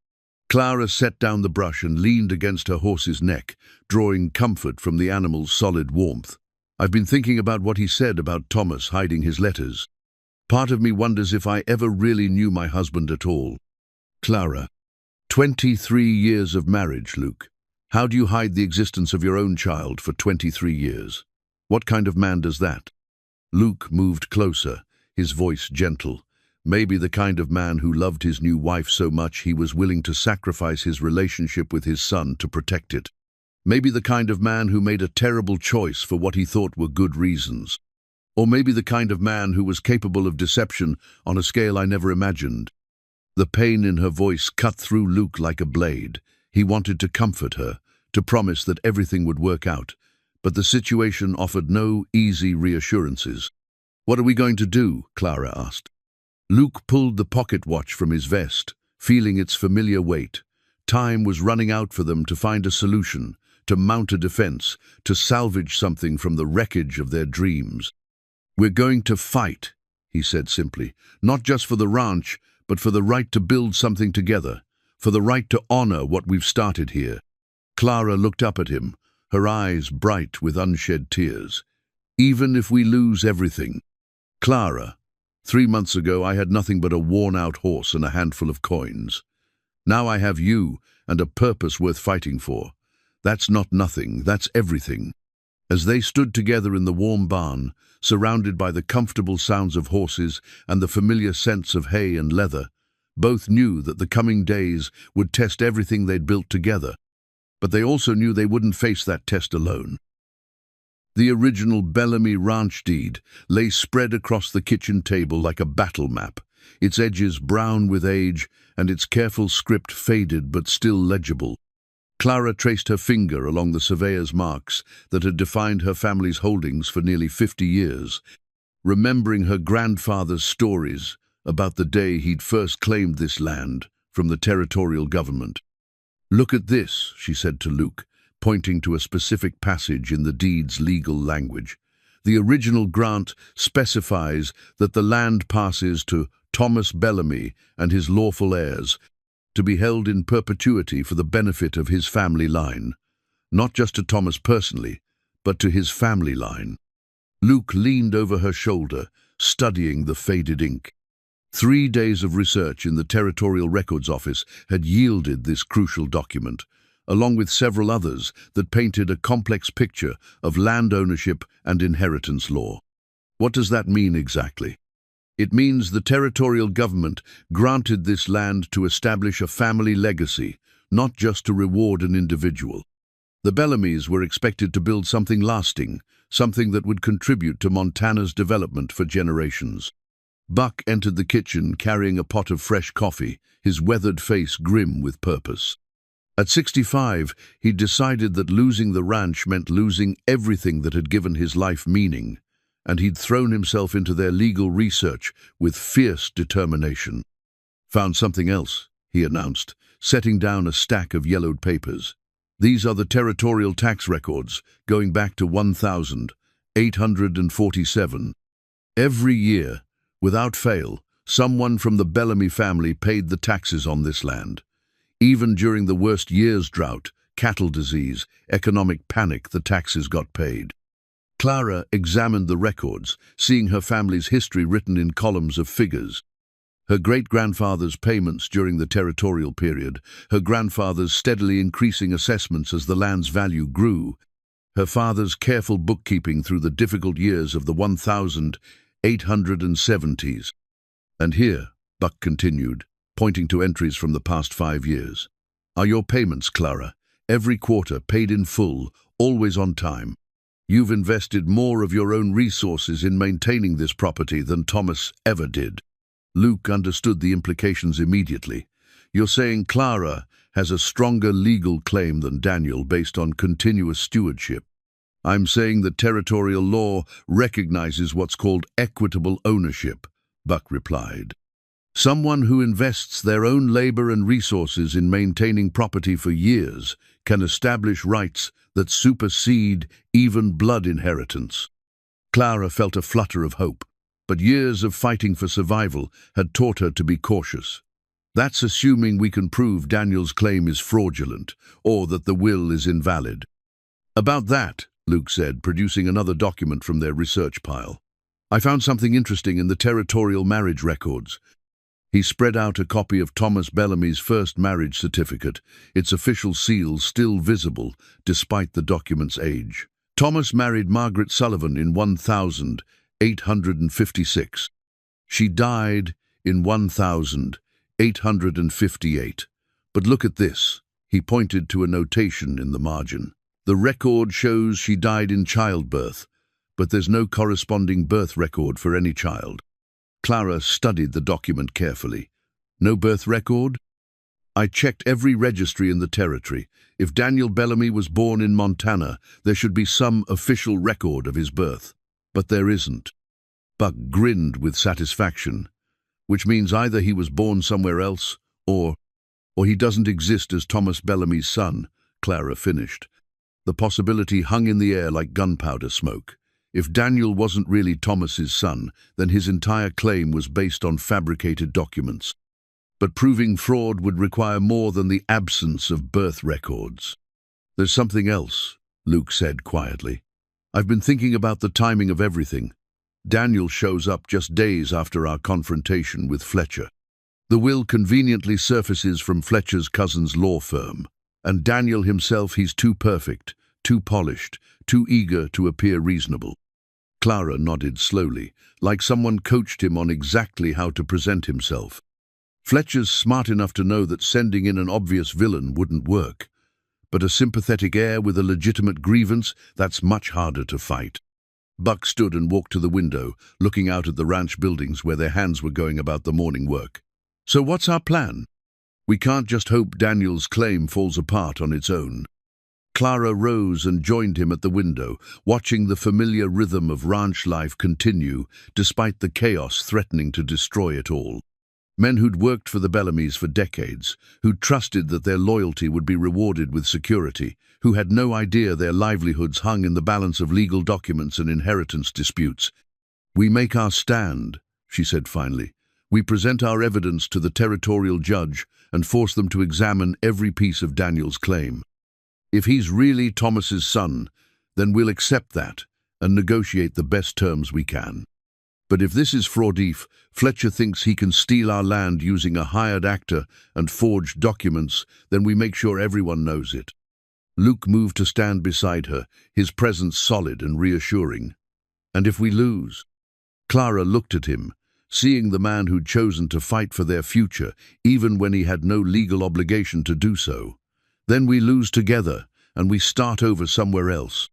Speaker 1: Clara set down the brush and leaned against her horse's neck, drawing comfort from the animal's solid warmth. "I've been thinking about what he said about Thomas hiding his letters. Part of me wonders if I ever really knew my husband at all." Clara: 23 years of marriage, Luke. How do you hide the existence of your own child for 23 years? What kind of man does that? Luke moved closer, his voice gentle. Maybe the kind of man who loved his new wife so much he was willing to sacrifice his relationship with his son to protect it. Maybe the kind of man who made a terrible choice for what he thought were good reasons. Or maybe the kind of man who was capable of deception on a scale I never imagined. The pain in her voice cut through Luke like a blade. He wanted to comfort her, to promise that everything would work out, but the situation offered no easy reassurances. "What are we going to do?" Clara asked. Luke pulled the pocket watch from his vest, feeling its familiar weight. Time was running out for them to find a solution, to mount a defense, to salvage something from the wreckage of their dreams. "We're going to fight," he said simply, "not just for the ranch, but for the right to build something together, for the right to honor what we've started here." Clara looked up at him, her eyes bright with unshed tears. "Even if we lose everything." "Clara, 3 months ago I had nothing but a worn-out horse and a handful of coins. Now I have you and a purpose worth fighting for. That's not nothing, that's everything." As they stood together in the warm barn, surrounded by the comfortable sounds of horses and the familiar scents of hay and leather, both knew that the coming days would test everything they'd built together. But they also knew they wouldn't face that test alone. The original Bellamy ranch deed lay spread across the kitchen table like a battle map, its edges brown with age and its careful script faded but still legible. Clara traced her finger along the surveyor's marks that had defined her family's holdings for nearly 50 years, remembering her grandfather's stories about the day he'd first claimed this land from the territorial government. "Look at this," she said to Luke, pointing to a specific passage in the deed's legal language. "The original grant specifies that the land passes to Thomas Bellamy and his lawful heirs, to be held in perpetuity for the benefit of his family line. Not just to Thomas personally, but to his family line." Luke leaned over her shoulder, studying the faded ink. 3 days of research in the Territorial Records Office had yielded this crucial document, along with several others that painted a complex picture of land ownership and inheritance law. What does that mean exactly? It means the territorial government granted this land to establish a family legacy, not just to reward an individual. The Bellamys were expected to build something lasting, something that would contribute to Montana's development for generations. Buck entered the kitchen carrying a pot of fresh coffee, his weathered face grim with purpose. At 65, he'd decided that losing the ranch meant losing everything that had given his life meaning, and he'd thrown himself into their legal research with fierce determination. "Found something else," he announced, setting down a stack of yellowed papers. "These are the territorial tax records, going back to 1847. Every year, without fail, someone from the Bellamy family paid the taxes on this land. Even during the worst year's drought, cattle disease, economic panic, the taxes got paid." Clara examined the records, seeing her family's history written in columns of figures. Her great-grandfather's payments during the territorial period, her grandfather's steadily increasing assessments as the land's value grew, her father's careful bookkeeping through the difficult years of the 1870s. "And here," Buck continued, pointing to entries from the past 5 years, "are your payments, Clara, every quarter paid in full, always on time. You've invested more of your own resources in maintaining this property than Thomas ever did." Luke understood the implications immediately. You're saying Clara has a stronger legal claim than Daniel based on continuous stewardship. I'm saying that territorial law recognizes what's called equitable ownership, Buck replied. Someone who invests their own labor and resources in maintaining property for years can establish rights that supersede even blood inheritance. Clara felt a flutter of hope, but years of fighting for survival had taught her to be cautious. That's assuming we can prove Daniel's claim is fraudulent, or that the will is invalid. About that, Luke said, producing another document from their research pile. I found something interesting in the territorial marriage records. He spread out a copy of Thomas Bellamy's first marriage certificate, its official seal still visible despite the document's age. Thomas married Margaret Sullivan in 1856. She died in 1858. But look at this. He pointed to a notation in the margin. The record shows she died in childbirth, but there's no corresponding birth record for any child. Clara studied the document carefully. No birth record? I checked every registry in the territory. If Daniel Bellamy was born in Montana, there should be some official record of his birth. But there isn't. Buck grinned with satisfaction, which means either he was born somewhere else, or he doesn't exist as Thomas Bellamy's son, Clara finished. The possibility hung in the air like gunpowder smoke. If Daniel wasn't really Thomas's son, then his entire claim was based on fabricated documents. But proving fraud would require more than the absence of birth records. There's something else, Luke said quietly. I've been thinking about the timing of everything. Daniel shows up just days after our confrontation with Fletcher. The will conveniently surfaces from Fletcher's cousin's law firm. And Daniel himself, he's too perfect, too polished, too eager to appear reasonable. Clara nodded slowly, like someone coached him on exactly how to present himself. Fletcher's smart enough to know that sending in an obvious villain wouldn't work. But a sympathetic heir with a legitimate grievance, that's much harder to fight. Buck stood and walked to the window, looking out at the ranch buildings where their hands were going about the morning work. So what's our plan? We can't just hope Daniel's claim falls apart on its own. Clara rose and joined him at the window, watching the familiar rhythm of ranch life continue, despite the chaos threatening to destroy it all. Men who'd worked for the Bellamys for decades, who'd trusted that their loyalty would be rewarded with security, who had no idea their livelihoods hung in the balance of legal documents and inheritance disputes. We make our stand, she said finally. We present our evidence to the territorial judge and force them to examine every piece of Daniel's claim. If he's really Thomas's son, then we'll accept that and negotiate the best terms we can. But if this is fraudif, Fletcher thinks he can steal our land using a hired actor and forged documents, then we make sure everyone knows it. Luke moved to stand beside her, his presence solid and reassuring. And if we lose? Clara looked at him, seeing the man who'd chosen to fight for their future, even when he had no legal obligation to do so. Then we lose together, and we start over somewhere else.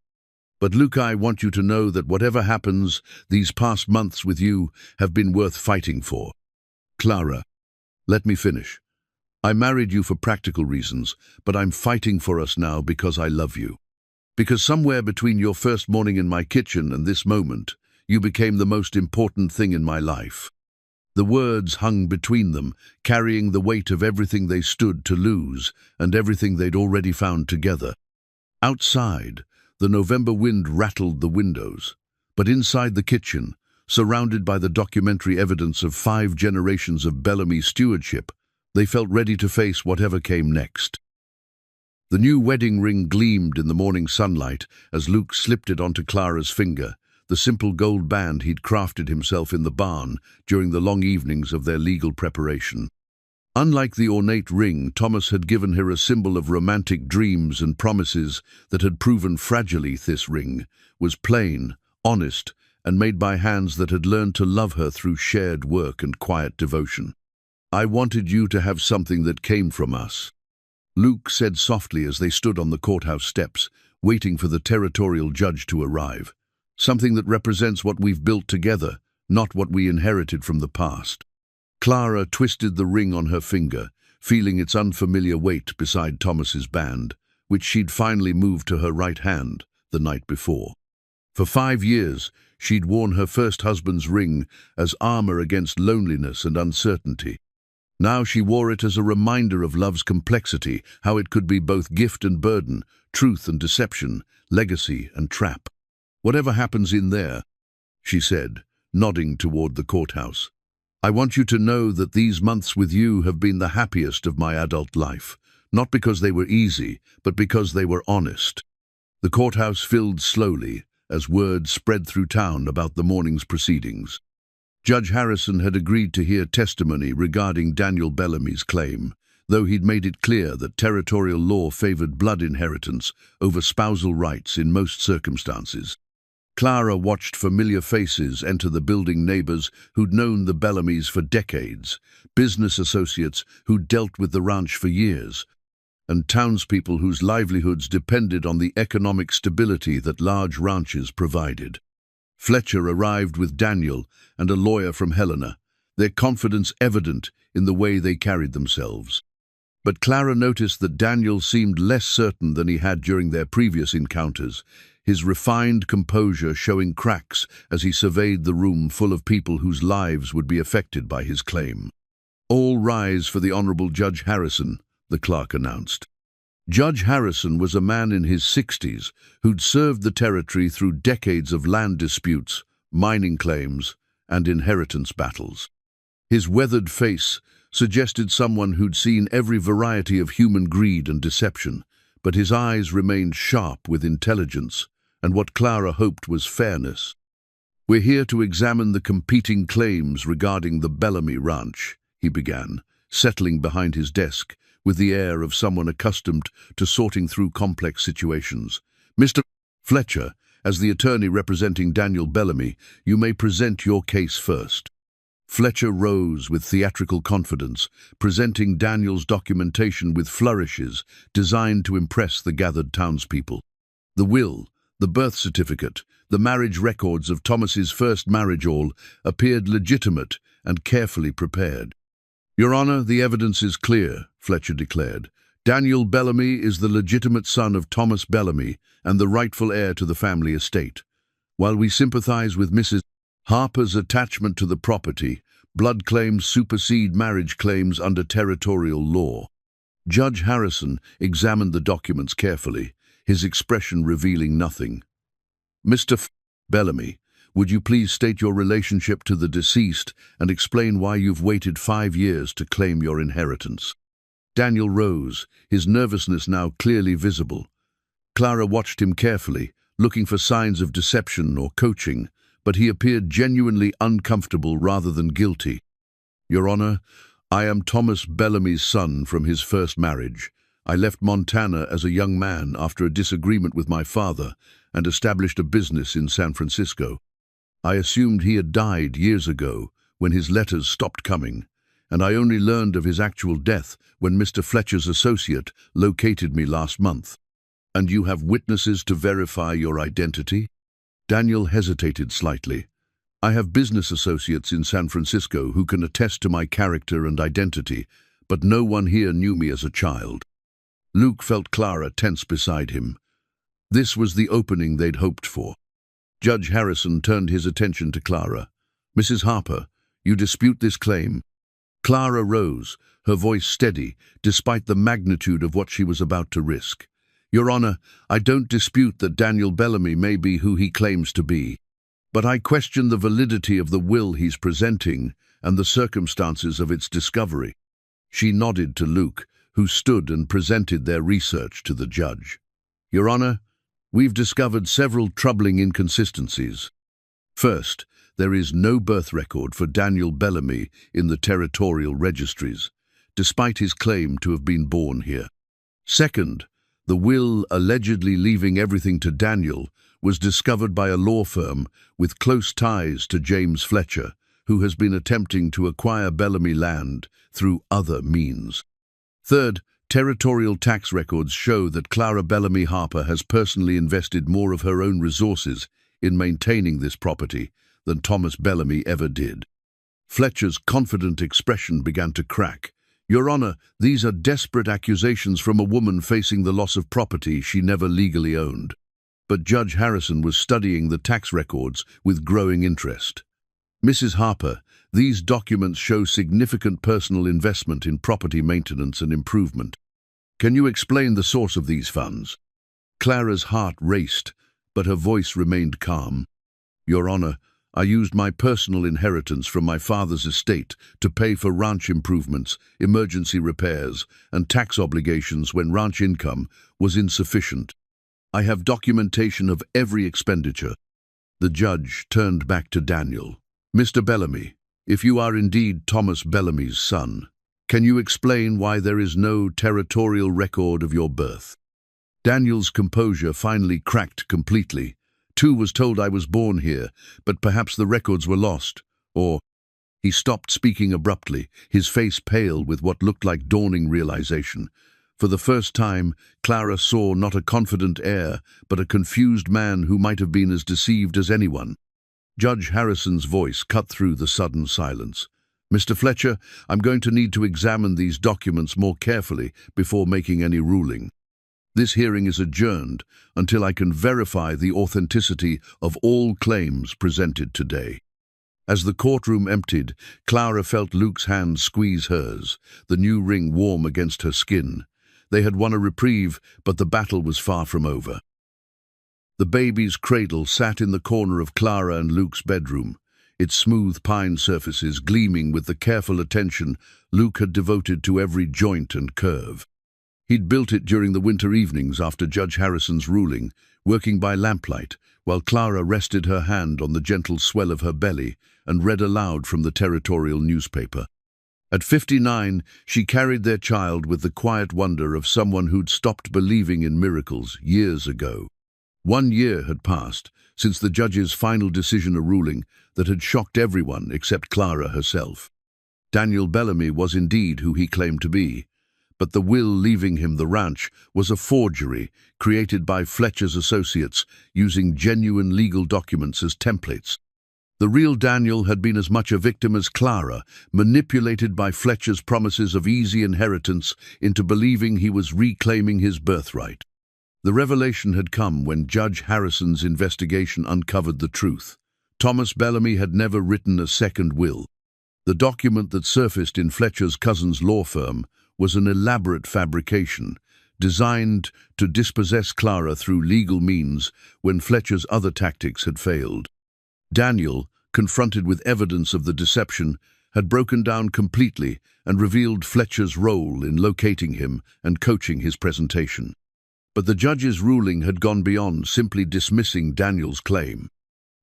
Speaker 1: But Luke, I want you to know that whatever happens, these past months with you have been worth fighting for. Clara, let me finish. I married you for practical reasons, but I'm fighting for us now because I love you. Because somewhere between your first morning in my kitchen and this moment, you became the most important thing in my life. The words hung between them, carrying the weight of everything they stood to lose and everything they'd already found together. Outside, the November wind rattled the windows, but inside the kitchen, surrounded by the documentary evidence of 5 generations of Bellamy stewardship, they felt ready to face whatever came next. The new wedding ring gleamed in the morning sunlight as Luke slipped it onto Clara's finger, the simple gold band he'd crafted himself in the barn during the long evenings of their legal preparation. Unlike the ornate ring, Thomas had given her a symbol of romantic dreams and promises that had proven fragile. This ring was plain, honest, and made by hands that had learned to love her through shared work and quiet devotion. I wanted you to have something that came from us, Luke said softly as they stood on the courthouse steps, waiting for the territorial judge to arrive. Something that represents what we've built together, not what we inherited from the past. Clara twisted the ring on her finger, feeling its unfamiliar weight beside Thomas's band, which she'd finally moved to her right hand the night before. For 5 years, she'd worn her first husband's ring as armor against loneliness and uncertainty. Now she wore it as a reminder of love's complexity, how it could be both gift and burden, truth and deception, legacy and trap. "Whatever happens in there," she said, nodding toward the courthouse, "I want you to know that these months with you have been the happiest of my adult life, not because they were easy, but because they were honest." The courthouse filled slowly as word spread through town about the morning's proceedings. Judge Harrison had agreed to hear testimony regarding Daniel Bellamy's claim, though he'd made it clear that territorial law favored blood inheritance over spousal rights in most circumstances. Clara watched familiar faces enter the building, neighbors who'd known the Bellamys for decades, business associates who'd dealt with the ranch for years, and townspeople whose livelihoods depended on the economic stability that large ranches provided. Fletcher arrived with Daniel and a lawyer from Helena, their confidence evident in the way they carried themselves. But Clara noticed that Daniel seemed less certain than he had during their previous encounters, his refined composure showing cracks as he surveyed the room full of people whose lives would be affected by his claim. "All rise for the Honorable Judge Harrison," the clerk announced. Judge Harrison was a man in his 60s who'd served the territory through decades of land disputes, mining claims, and inheritance battles. His weathered face suggested someone who'd seen every variety of human greed and deception, but his eyes remained sharp with intelligence and what Clara hoped was fairness. "We're here to examine the competing claims regarding the Bellamy Ranch," he began, settling behind his desk with the air of someone accustomed to sorting through complex situations. "Mr. Fletcher, as the attorney representing Daniel Bellamy, you may present your case first." Fletcher rose with theatrical confidence, presenting Daniel's documentation with flourishes designed to impress the gathered townspeople. The will, the birth certificate, the marriage records of Thomas's first marriage all appeared legitimate and carefully prepared. "Your Honor, the evidence is clear," Fletcher declared. "Daniel Bellamy is the legitimate son of Thomas Bellamy and the rightful heir to the family estate. While we sympathize with Mrs. Harper's attachment to the property, blood claims supersede marriage claims under territorial law." Judge Harrison examined the documents carefully, his expression revealing nothing. "Mr. Bellamy, would you please state your relationship to the deceased and explain why you've waited 5 years to claim your inheritance?" Daniel rose, his nervousness now clearly visible. Clara watched him carefully, looking for signs of deception or coaching, but he appeared genuinely uncomfortable rather than guilty. "Your Honor, I am Thomas Bellamy's son from his first marriage. I left Montana as a young man after a disagreement with my father and established a business in San Francisco. I assumed he had died years ago when his letters stopped coming, and I only learned of his actual death when Mr. Fletcher's associate located me last month." "And you have witnesses to verify your identity?" Daniel hesitated slightly. "I have business associates in San Francisco who can attest to my character and identity, but no one here knew me as a child." Luke felt Clara tense beside him. This was the opening they'd hoped for. Judge Harrison turned his attention to Clara. "Mrs. Harper, you dispute this claim?" Clara rose, her voice steady, despite the magnitude of what she was about to risk. "Your Honor, I don't dispute that Daniel Bellamy may be who he claims to be, but I question the validity of the will he's presenting and the circumstances of its discovery." She nodded to Luke, who stood and presented their research to the judge. "Your Honor, we've discovered several troubling inconsistencies. First, there is no birth record for Daniel Bellamy in the territorial registries, despite his claim to have been born here. Second, the will allegedly leaving everything to Daniel was discovered by a law firm with close ties to James Fletcher, who has been attempting to acquire Bellamy land through other means. Third, territorial tax records show that Clara Bellamy Harper has personally invested more of her own resources in maintaining this property than Thomas Bellamy ever did. Fletcher's confident expression began to crack. "Your Honor, these are desperate accusations from a woman facing the loss of property she never legally owned." But Judge Harrison was studying the tax records with growing interest. "Mrs. Harper, these documents show significant personal investment in property maintenance and improvement. Can you explain the source of these funds?" Clara's heart raced, but her voice remained calm. "Your Honor, I used my personal inheritance from my father's estate to pay for ranch improvements, emergency repairs, and tax obligations when ranch income was insufficient. I have documentation of every expenditure." The judge turned back to Daniel. "Mr. Bellamy, if you are indeed Thomas Bellamy's son, can you explain why there is no territorial record of your birth?" Daniel's composure finally cracked completely. "Too was told I was born here, but perhaps the records were lost, or—" He stopped speaking abruptly, his face pale with what looked like dawning realization. For the first time, Clara saw not a confident heir, but a confused man who might have been as deceived as anyone. Judge Harrison's voice cut through the sudden silence. "Mr. Fletcher, I'm going to need to examine these documents more carefully before making any ruling. This hearing is adjourned until I can verify the authenticity of all claims presented today." As the courtroom emptied, Clara felt Luke's hand squeeze hers, the new ring warm against her skin. They had won a reprieve, but the battle was far from over. The baby's cradle sat in the corner of Clara and Luke's bedroom, its smooth pine surfaces gleaming with the careful attention Luke had devoted to every joint and curve. He'd built it during the winter evenings after Judge Harrison's ruling, working by lamplight, while Clara rested her hand on the gentle swell of her belly and read aloud from the territorial newspaper. At 59, she carried their child with the quiet wonder of someone who'd stopped believing in miracles years ago. 1 year had passed since the judge's final decision, a ruling that had shocked everyone except Clara herself. Daniel Bellamy was indeed who he claimed to be, but the will leaving him the ranch was a forgery created by Fletcher's associates using genuine legal documents as templates. The real Daniel had been as much a victim as Clara, manipulated by Fletcher's promises of easy inheritance into believing he was reclaiming his birthright. The revelation had come when Judge Harrison's investigation uncovered the truth. Thomas Bellamy had never written a second will. The document that surfaced in Fletcher's cousin's law firm was an elaborate fabrication, designed to dispossess Clara through legal means when Fletcher's other tactics had failed. Daniel, confronted with evidence of the deception, had broken down completely and revealed Fletcher's role in locating him and coaching his presentation. But the judge's ruling had gone beyond simply dismissing Daniel's claim.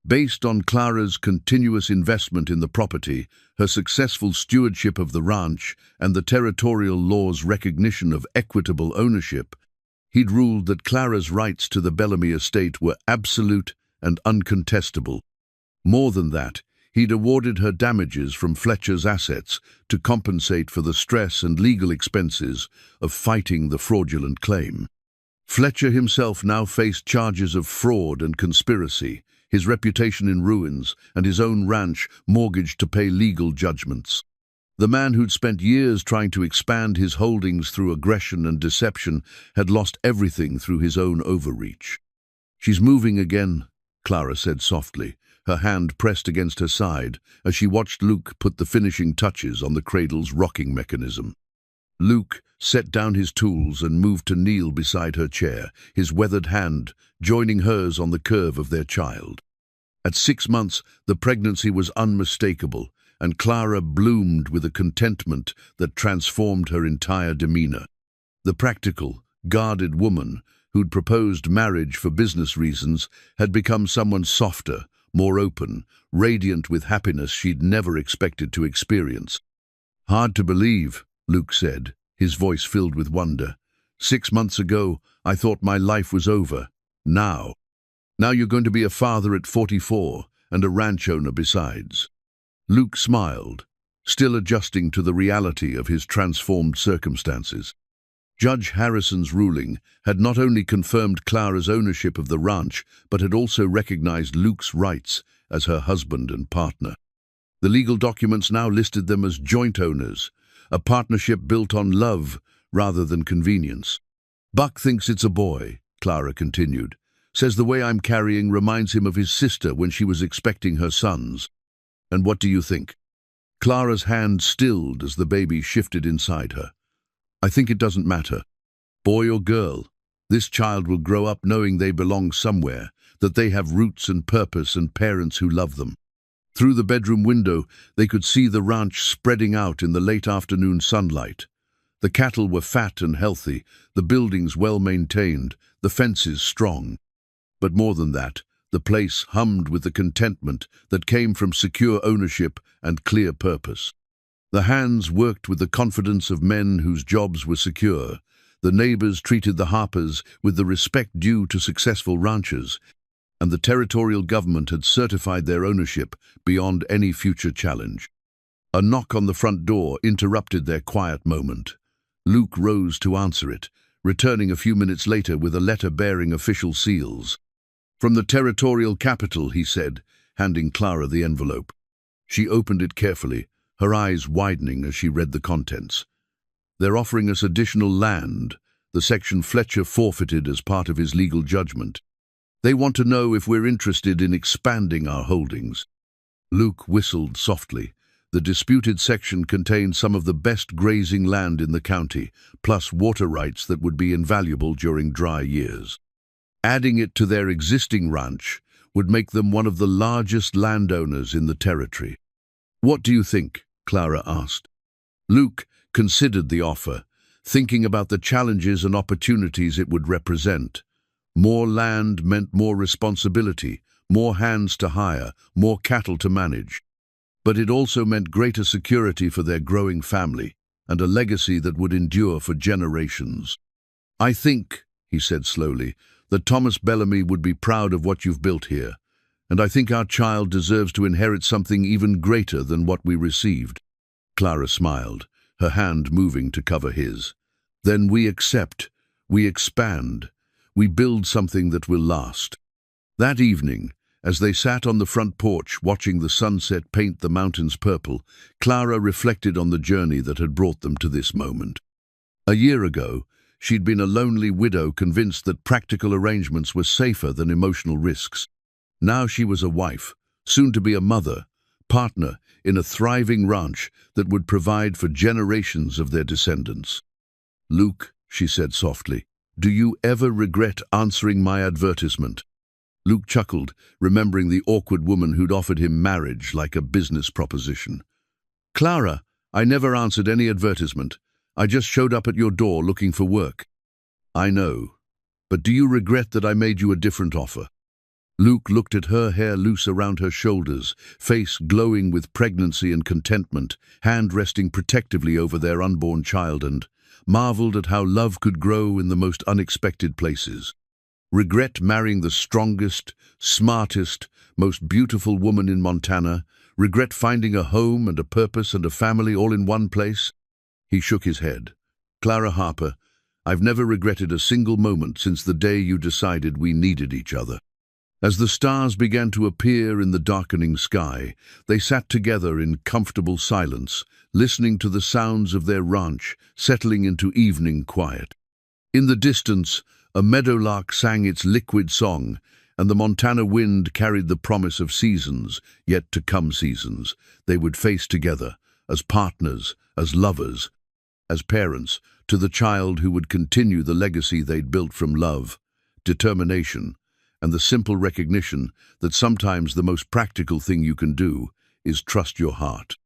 Speaker 1: Based on Clara's continuous investment in the property, her successful stewardship of the ranch, and the territorial law's recognition of equitable ownership, he'd ruled that Clara's rights to the Bellamy estate were absolute and uncontestable. More than that, he'd awarded her damages from Fletcher's assets to compensate for the stress and legal expenses of fighting the fraudulent claim. Fletcher himself now faced charges of fraud and conspiracy, his reputation in ruins, and his own ranch mortgaged to pay legal judgments. The man who'd spent years trying to expand his holdings through aggression and deception had lost everything through his own overreach. "She's moving again," Clara said softly, her hand pressed against her side as she watched Luke put the finishing touches on the cradle's rocking mechanism. Luke set down his tools and moved to kneel beside her chair, his weathered hand joining hers on the curve of their child. At 6 months, the pregnancy was unmistakable, and Clara bloomed with a contentment that transformed her entire demeanor. The practical, guarded woman who'd proposed marriage for business reasons had become someone softer, more open, radiant with happiness she'd never expected to experience. "Hard to believe," Luke said, his voice filled with wonder. 6 months ago, I thought my life was over. Now you're going to be a father at 44 and a ranch owner besides." Luke smiled, still adjusting to the reality of his transformed circumstances. Judge Harrison's ruling had not only confirmed Clara's ownership of the ranch, but had also recognized Luke's rights as her husband and partner. The legal documents now listed them as joint owners, a partnership built on love rather than convenience. "Buck thinks it's a boy," Clara continued. "Says the way I'm carrying reminds him of his sister when she was expecting her sons. And what do you think?" Clara's hand stilled as the baby shifted inside her. "I think it doesn't matter. Boy or girl, this child will grow up knowing they belong somewhere, that they have roots and purpose and parents who love them." Through the bedroom window, they could see the ranch spreading out in the late afternoon sunlight. The cattle were fat and healthy, the buildings well-maintained, the fences strong. But more than that, the place hummed with the contentment that came from secure ownership and clear purpose. The hands worked with the confidence of men whose jobs were secure. The neighbors treated the Harpers with the respect due to successful ranchers, and the territorial government had certified their ownership beyond any future challenge. A knock on the front door interrupted their quiet moment. Luke rose to answer it, returning a few minutes later with a letter bearing official seals. "From the territorial capital," he said, handing Clara the envelope. She opened it carefully, her eyes widening as she read the contents. "They're offering us additional land, the section Fletcher forfeited as part of his legal judgment. They want to know if we're interested in expanding our holdings." Luke whistled softly. The disputed section contained some of the best grazing land in the county, plus water rights that would be invaluable during dry years. Adding it to their existing ranch would make them one of the largest landowners in the territory. "What do you think?" Clara asked. Luke considered the offer, thinking about the challenges and opportunities it would represent. More land meant more responsibility, more hands to hire, more cattle to manage. But it also meant greater security for their growing family and a legacy that would endure for generations. "I think," he said slowly, "that Thomas Bellamy would be proud of what you've built here, and I think our child deserves to inherit something even greater than what we received." Clara smiled, her hand moving to cover his. "Then we accept, we expand, we build something that will last." That evening, as they sat on the front porch watching the sunset paint the mountains purple, Clara reflected on the journey that had brought them to this moment. A year ago, she'd been a lonely widow convinced that practical arrangements were safer than emotional risks. Now she was a wife, soon to be a mother, partner in a thriving ranch that would provide for generations of their descendants. "Luke," she said softly, "do you ever regret answering my advertisement?" Luke chuckled, remembering the awkward woman who'd offered him marriage like a business proposition. "Clara, I never answered any advertisement. I just showed up at your door looking for work." "I know, but do you regret that I made you a different offer?" Luke looked at her, hair loose around her shoulders, face glowing with pregnancy and contentment, hand resting protectively over their unborn child, and marveled at how love could grow in the most unexpected places. Regret marrying the strongest, smartest, most beautiful woman in Montana? Regret finding a home and a purpose and a family all in one place? He shook his head. "Clara Harper, I've never regretted a single moment since the day you decided we needed each other." As the stars began to appear in the darkening sky, they sat together in comfortable silence, listening to the sounds of their ranch settling into evening quiet. In the distance, a meadowlark sang its liquid song, and the Montana wind carried the promise of seasons, yet to come seasons, they would face together, as partners, as lovers, as parents, to the child who would continue the legacy they'd built from love, determination, and the simple recognition that sometimes the most practical thing you can do is trust your heart.